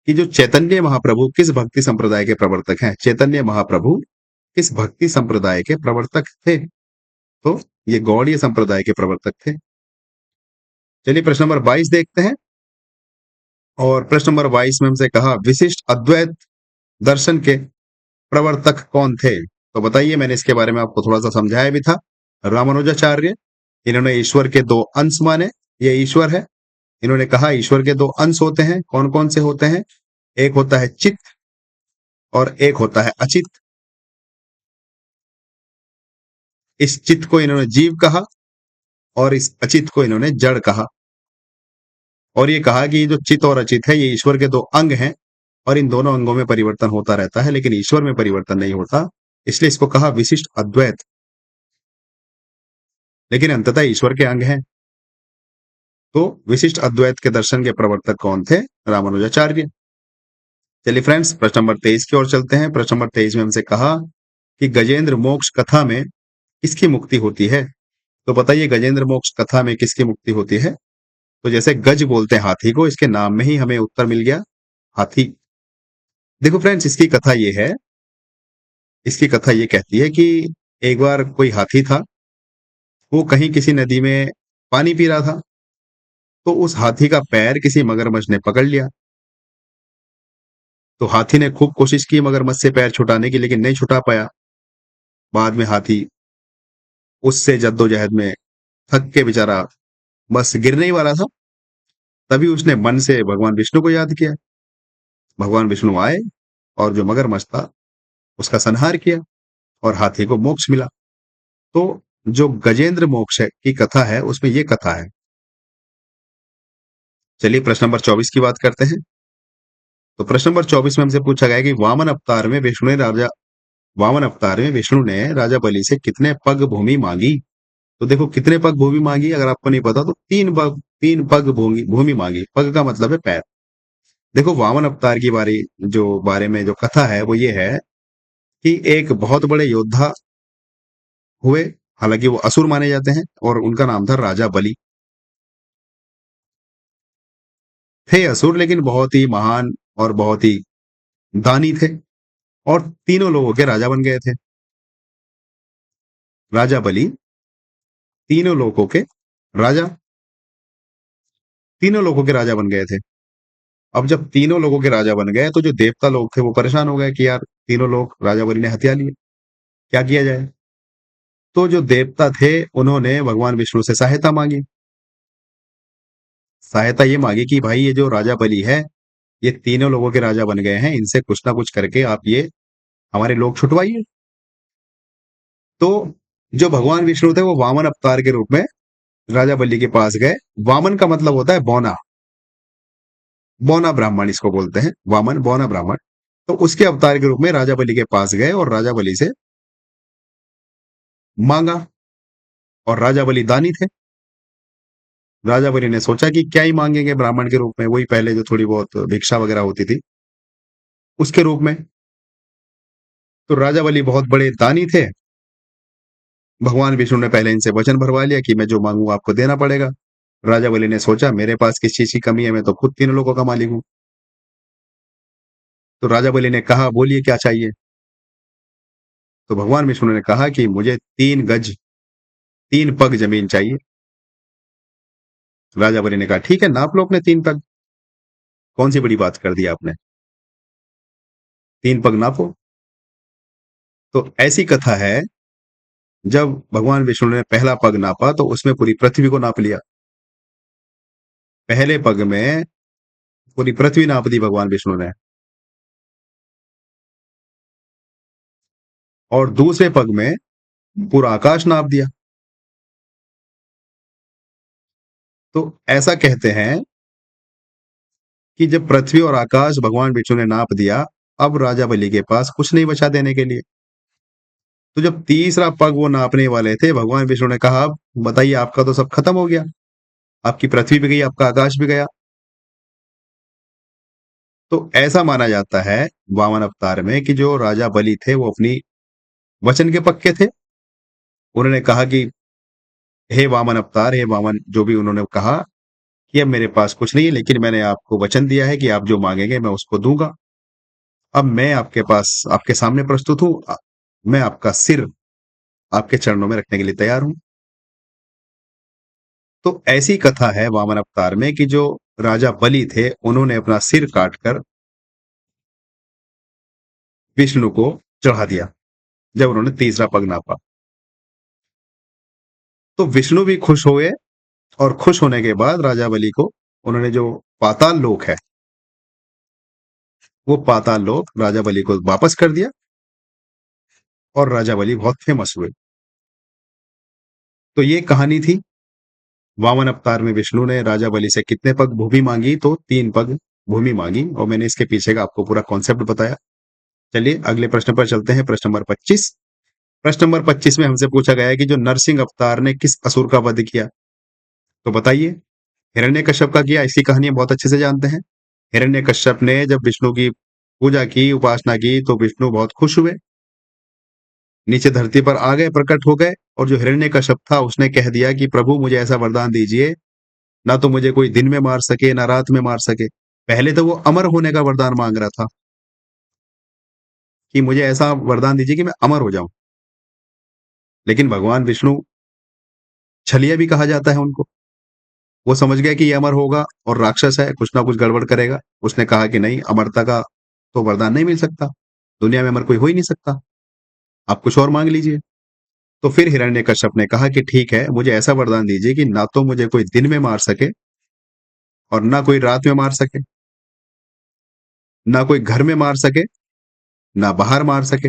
Speaker 1: कि जो चैतन्य महाप्रभु किस भक्ति संप्रदाय के प्रवर्तक हैं? चैतन्य महाप्रभु किस भक्ति संप्रदाय के प्रवर्तक थे? तो ये गौड़ीय संप्रदाय के प्रवर्तक थे। चलिए प्रश्न नंबर 22 देखते हैं। और प्रश्न नंबर 22 में हमसे कहा विशिष्ट अद्वैत दर्शन के प्रवर्तक कौन थे? तो बताइए, मैंने इसके बारे में आपको थोड़ा सा समझाया भी था। रामानुजाचार्य, इन्होंने ईश्वर के दो अंश माने, ये ईश्वर है। इन्होंने कहा ईश्वर के दो अंश होते हैं, कौन कौन से होते हैं? एक होता है चित्त और एक होता है अचित। इस चित्त को इन्होंने जीव कहा और इस अचित को इन्होंने जड़ कहा। और ये कहा कि ये जो चित्त और अचित है ये ईश्वर के दो अंग हैं, और इन दोनों अंगों में परिवर्तन होता रहता है, लेकिन ईश्वर में परिवर्तन नहीं होता, इसलिए इसको कहा विशिष्ट अद्वैत। लेकिन अंततः ईश्वर के अंग हैं। तो विशिष्ट अद्वैत के दर्शन के प्रवर्तक कौन थे? रामानुजाचार्य। चलिए फ्रेंड्स, प्रश्न नंबर 23 की ओर चलते हैं। प्रश्न नंबर 23 में हमसे कहा कि गजेंद्र मोक्ष कथा में किसकी मुक्ति होती है? तो बताइए गजेंद्र मोक्ष कथा में किसकी मुक्ति होती है? तो जैसे गज बोलते हैं हाथी को, इसके नाम में ही हमें उत्तर मिल गया, हाथी। देखो फ्रेंड्स, इसकी कथा ये कहती है कि एक बार कोई हाथी था, वो कहीं किसी नदी में पानी पी रहा था। तो उस हाथी का पैर किसी मगरमच्छ ने पकड़ लिया। तो हाथी ने खूब कोशिश की मगरमच्छ से पैर छुटाने की, लेकिन नहीं छुटा पाया। बाद में हाथी उससे जद्दोजहद में थक के बेचारा बस गिरने ही वाला था। तभी उसने मन से भगवान विष्णु को याद किया। भगवान विष्णु आए और जो मगरमच्छ था उसका संहार किया और हाथी को मोक्ष मिला। तो जो गजेंद्र मोक्ष की कथा है उसमें ये कथा है। चलिए प्रश्न नंबर 24 की बात करते हैं। तो प्रश्न नंबर 24 में हमसे पूछा गया कि वामन अवतार में विष्णु ने राजा बलि से कितने पग भूमि मांगी। तो देखो कितने पग भूमि मांगी, अगर आपको नहीं पता तो 3 पग भूमि भूमि मांगी। पग का मतलब है पैर। देखो वामन अवतार की बारे में जो कथा है वो ये है कि एक बहुत बड़े योद्धा हुए, हालांकि वो असुर माने जाते हैं, और उनका नाम था राजा बलि। थे असुर लेकिन बहुत ही महान और बहुत ही दानी थे, और तीनों लोगों के राजा बन गए थे। राजा बलि तीनों लोगों के राजा तीनों लोगों के राजा बन गए थे। अब जब तीनों लोगों के राजा बन गए तो जो देवता लोग थे वो परेशान हो गए कि यार तीनों लोग राजा बलि ने हत्या लिए, क्या किया जाए। तो जो देवता थे उन्होंने भगवान विष्णु से सहायता मांगी। सहायता ये मांगी कि भाई ये जो राजा बलि है, ये तीनों लोगों के राजा बन गए हैं, इनसे कुछ ना कुछ करके आप ये हमारे लोग छुटवाइए। तो जो भगवान विष्णु थे वो वामन अवतार के रूप में राजा बलि के पास गए। वामन का मतलब होता है बौना। बौना ब्राह्मण इसको बोलते हैं, वामन बौना ब्राह्मण। तो उसके अवतार के रूप में राजा बलि के पास गए और राजा बलि से मांगा। और राजा बलि दानी थे। राजा बलि ने सोचा कि क्या ही मांगेंगे ब्राह्मण के रूप में, वही पहले जो थोड़ी बहुत भिक्षा वगैरह होती थी उसके रूप में। तो राजा बलि बहुत बड़े दानी थे। भगवान विष्णु ने पहले इनसे वचन भरवा लिया कि मैं जो मांगू आपको देना पड़ेगा। राजा बलि ने सोचा मेरे पास किस चीज की कमी है, मैं तो खुद तीनों लोगों का मालिक हूं। तो राजा बलि ने कहा बोलिए क्या चाहिए। तो भगवान विष्णु ने कहा कि मुझे 3 गज 3 पग जमीन चाहिए। राजा बलि ने कहा ठीक है, नाप लो अपने 3 पग। कौन सी बड़ी बात कर दी आपने, 3 पग नापो। तो ऐसी कथा है, जब भगवान विष्णु ने पहला पग नापा तो उसमें पूरी पृथ्वी को नाप लिया। पहले पग में पूरी पृथ्वी नाप दी भगवान विष्णु ने। और दूसरे पग में पूरा आकाश नाप दिया। तो ऐसा कहते हैं कि जब पृथ्वी और आकाश भगवान विष्णु ने नाप दिया, अब राजा बलि के पास कुछ नहीं बचा देने के लिए। तो जब तीसरा पग वो नापने वाले थे, भगवान विष्णु ने कहा अब बताइए आपका तो सब खत्म हो गया, आपकी पृथ्वी भी गई, आपका आकाश भी गया। तो ऐसा माना जाता है वामन अवतार में कि जो राजा बलि थे वो अपनी वचन के पक्के थे। उन्होंने कहा कि हे वामन अवतार, हे वामन, जो भी उन्होंने कहा कि अब मेरे पास कुछ नहीं है, लेकिन मैंने आपको वचन दिया है कि आप जो मांगेंगे मैं उसको दूंगा। अब मैं आपके पास आपके सामने प्रस्तुत हूं। मैं आपका सिर आपके चरणों में रखने के लिए तैयार हूं। तो ऐसी कथा है वामन अवतार में कि जो राजा बलि थे उन्होंने अपना सिर काटकर विष्णु को चढ़ा दिया जब उन्होंने तीसरा पग नापा। तो विष्णु भी खुश हुए, और खुश होने के बाद राजा बलि को उन्होंने जो पाताल लोक है, वो पाताल लोक राजा बलि को वापस कर दिया, और राजा बलि बहुत फेमस हुए। तो ये कहानी थी। वामन अवतार में विष्णु ने राजा बलि से कितने पग भूमि मांगी, तो 3 पग भूमि मांगी, और मैंने इसके पीछे का आपको पूरा कॉन्सेप्ट बताया। चलिए अगले प्रश्न पर चलते हैं, प्रश्न नंबर 25। प्रश्न नंबर 25 में हमसे पूछा गया है कि जो नरसिंह अवतार ने किस असुर का वध किया। तो बताइए। हिरण्यकश्यप का किया, इसकी कहानी हम बहुत अच्छे से जानते हैं। हिरण्यकश्यप ने जब विष्णु की पूजा की, उपासना की, तो विष्णु बहुत खुश हुए। नीचे धरती पर आ गए, प्रकट हो गए, और जो हिरण्यकश्यप था उसने कह दिया कि प्रभु मुझे ऐसा वरदान दीजिए, ना तो मुझे कोई दिन में मार सके ना रात में मार सके। पहले तो वो अमर होने का वरदान मांग रहा था कि मुझे ऐसा वरदान दीजिए कि मैं अमर हो जाऊं। लेकिन भगवान विष्णु, छलिया भी कहा जाता है उनको, वो समझ गया कि ये अमर होगा और राक्षस है, कुछ ना कुछ गड़बड़ करेगा। उसने कहा कि नहीं, अमरता का तो वरदान नहीं मिल सकता, दुनिया में अमर कोई हो ही नहीं सकता, आप कुछ और मांग लीजिए। तो फिर हिरण्यकश्यप ने कहा कि ठीक है, मुझे ऐसा वरदान दीजिए कि ना तो मुझे कोई दिन में मार सके और ना कोई रात में मार सके, ना कोई घर में मार सके ना बाहर मार सके,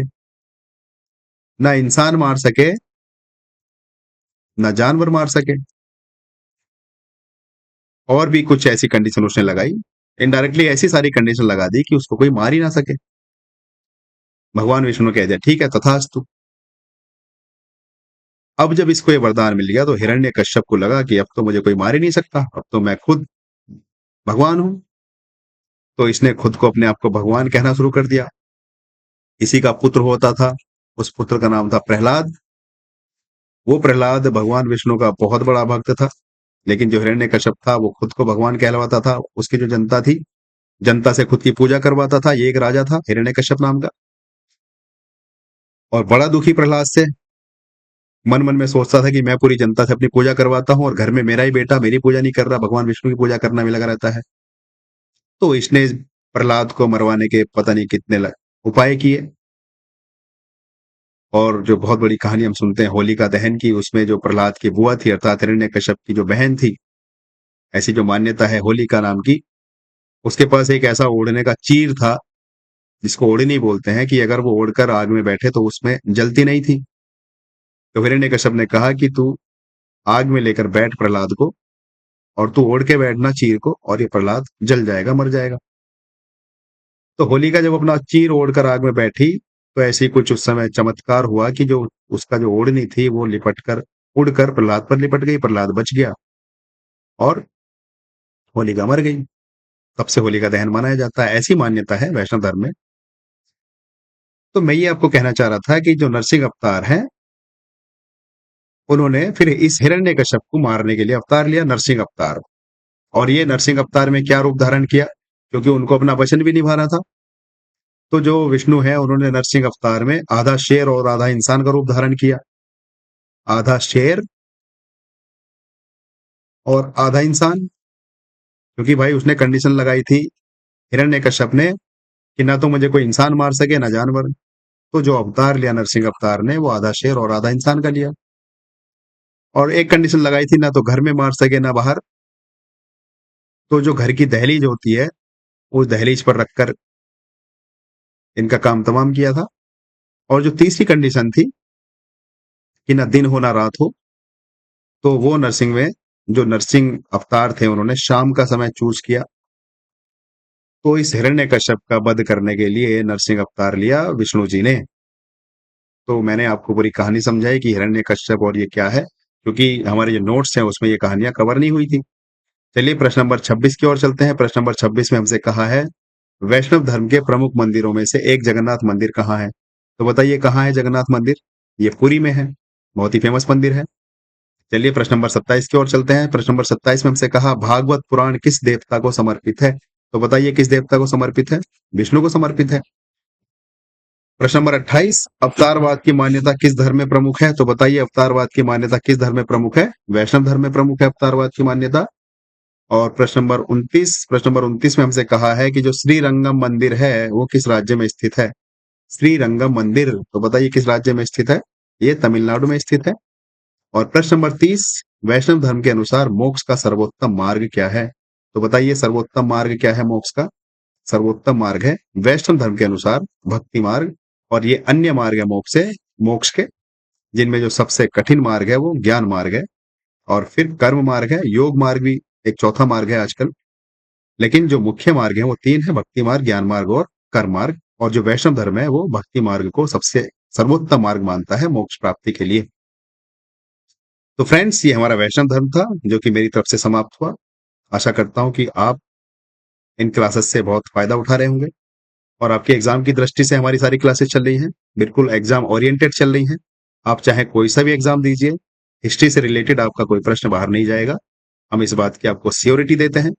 Speaker 1: ना इंसान मार सके ना जानवर मार सके। और भी कुछ ऐसी कंडीशन उसने लगाई, इनडायरेक्टली ऐसी सारी कंडीशन लगा दी कि उसको कोई मार ही ना सके। भगवान विष्णु ने कह दिया ठीक है, तथास्तु। अब जब इसको ये वरदान मिल गया तो हिरण्यकश्यप को लगा कि अब तो मुझे कोई मार ही नहीं सकता, अब तो मैं खुद भगवान हूं। तो इसने खुद को, अपने आप को भगवान कहना शुरू कर दिया। इसी का पुत्र होता था, उस पुत्र का नाम था प्रहलाद। वो प्रहलाद भगवान विष्णु का बहुत बड़ा भक्त था। लेकिन जो हिरण्यकश्यप था वो खुद को भगवान कहलवाता था। उसकी जो जनता थी, जनता से खुद की पूजा करवाता था। ये एक राजा था हिरण्यकश्यप नाम का, और बड़ा दुखी प्रहलाद से। मन मन में सोचता था कि मैं पूरी जनता से अपनी पूजा करवाता हूँ और घर में मेरा ही बेटा मेरी पूजा नहीं कर रहा, भगवान विष्णु की पूजा करने में लगा रहता है। तो इसने प्रहलाद को मरवाने के पता नहीं कितने उपाय किए। और जो बहुत बड़ी कहानी हम सुनते हैं होलिका दहन की, उसमें जो प्रहलाद की बुआ थी अर्थात हिरण्यकश्यप की जो बहन थी, ऐसी जो मान्यता है होलिका नाम की, उसके पास एक ऐसा ओढ़ने का चीर था जिसको ओढ़नी बोलते हैं, कि अगर वो ओढ़कर आग में बैठे तो उसमें जलती नहीं थी। तो हिरण्यकश्यप ने कहा कि तू आग में लेकर बैठ प्रहलाद को, और तू ओढ़ के बैठना चीर को, और ये प्रहलाद जल जाएगा, मर जाएगा। तो होलिका जब अपना चीर ओढ़कर आग में बैठी, तो ऐसे ही कुछ उस समय चमत्कार हुआ कि जो उसका जो ओढ़नी थी वो लिपट कर, उड़कर प्रहलाद पर लिपट गई, प्रहलाद बच गया और होलिका मर गई। तब से होलिका दहन मनाया जाता है, ऐसी मान्यता है वैष्णव धर्म में। तो मैं ये आपको कहना चाह रहा था कि जो नरसिंह अवतार हैं, उन्होंने फिर इस हिरण्यकश्यप को मारने के लिए अवतार लिया, नरसिंह अवतार। और ये नरसिंह अवतार में क्या रूप धारण किया, क्योंकि उनको अपना वचन भी निभाना था। तो जो विष्णु है उन्होंने नरसिंह अवतार में आधा शेर और आधा इंसान का रूप धारण किया। आधा शेर और आधा इंसान, क्योंकि भाई उसने कंडीशन लगाई थी हिरण्यकश्यप ने कि ना तो मुझे कोई इंसान मार सके ना जानवर। तो जो अवतार लिया नरसिंह अवतार ने, वो आधा शेर और आधा इंसान का लिया। और एक कंडीशन लगाई थी, ना तो घर में मार सके ना बाहर। तो जो घर की दहलीज होती है, उस दहलीज पर रखकर इनका काम तमाम किया था। और जो तीसरी कंडीशन थी कि ना दिन हो ना रात हो, तो वो नरसिंह में, जो नरसिंह अवतार थे, उन्होंने शाम का समय चूज किया। तो इस हिरण्यकश्यप का वध करने के लिए नरसिंह अवतार लिया विष्णु जी ने। तो मैंने आपको पूरी कहानी समझाई कि हिरण्यकश्यप और ये क्या है, क्योंकि हमारे जो नोट्स हैं उसमें ये कहानियां कवर नहीं हुई थी। चलिए प्रश्न नंबर 26 की ओर चलते हैं। प्रश्न नंबर 26 में हमसे कहा है, वैष्णव धर्म के प्रमुख मंदिरों में से एक जगन्नाथ मंदिर कहाँ है? तो बताइए कहाँ है जगन्नाथ मंदिर? ये पुरी में है, बहुत ही फेमस मंदिर है। चलिए प्रश्न नंबर 27 की ओर चलते हैं। प्रश्न नंबर 27 में हमसे कहा, भागवत पुराण किस देवता को समर्पित है? तो बताइए किस देवता को समर्पित है? विष्णु को समर्पित है। प्रश्न नंबर 28, अवतारवाद की मान्यता किस धर्म में प्रमुख है? तो बताइए अवतारवाद की मान्यता किस धर्म में प्रमुख है? वैष्णव धर्म में प्रमुख है अवतारवाद की मान्यता। और प्रश्न नंबर 29 में हमसे कहा है कि जो श्रीरंगम मंदिर है वो किस राज्य में स्थित है? श्रीरंगम मंदिर, तो बताइए किस राज्य में स्थित है? ये तमिलनाडु में स्थित है। और प्रश्न नंबर 30, वैष्णव धर्म के अनुसार मोक्ष का सर्वोत्तम मार्ग क्या है? तो बताइए सर्वोत्तम मार्ग क्या है मोक्ष का? सर्वोत्तम मार्ग है वैष्णव धर्म के अनुसार भक्ति मार्ग। और ये अन्य मार्ग है मोक्ष के, जिनमें जो सबसे कठिन मार्ग है वो ज्ञान मार्ग है। और फिर कर्म मार्ग है, योग मार्ग भी एक चौथा मार्ग है आजकल। लेकिन जो मुख्य मार्ग है वो तीन है, भक्ति मार्ग, ज्ञान मार्ग और कर्म मार्ग। और जो वैष्णव धर्म है वो भक्ति मार्ग को सबसे सर्वोत्तम मार्ग मानता है मोक्ष प्राप्ति के लिए। तो फ्रेंड्स, ये हमारा वैष्णव धर्म था जो कि मेरी तरफ से समाप्त हुआ। आशा करता हूं कि आप इन क्लासेस से बहुत फायदा उठा रहे होंगे, और आपके एग्जाम की दृष्टि से हमारी सारी क्लासेस चल रही हैं। बिल्कुल एग्जाम ओरिएंटेड चल रही हैं। आप चाहे कोई सा भी एग्जाम दीजिए, हिस्ट्री से रिलेटेड आपका कोई प्रश्न बाहर नहीं जाएगा। हम इस बात की आपको श्योरिटी देते हैं।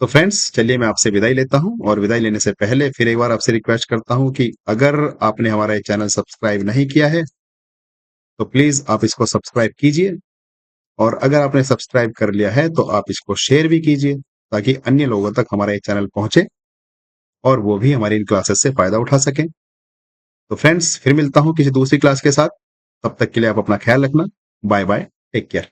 Speaker 1: तो फ्रेंड्स चलिए मैं आपसे विदाई लेता हूँ, और विदाई लेने से पहले फिर एक बार आपसे रिक्वेस्ट करता हूँ कि अगर आपने हमारा ये चैनल सब्सक्राइब नहीं किया है तो प्लीज आप इसको सब्सक्राइब कीजिए, और अगर आपने सब्सक्राइब कर लिया है तो आप इसको शेयर भी कीजिए, ताकि अन्य लोगों तक हमारा ये चैनल पहुंचे और वो भी हमारी इन क्लासेस से फायदा उठा सकें। तो फ्रेंड्स फिर मिलता हूँ किसी दूसरी क्लास के साथ। तब तक के लिए आप अपना ख्याल रखना। Bye bye, take care.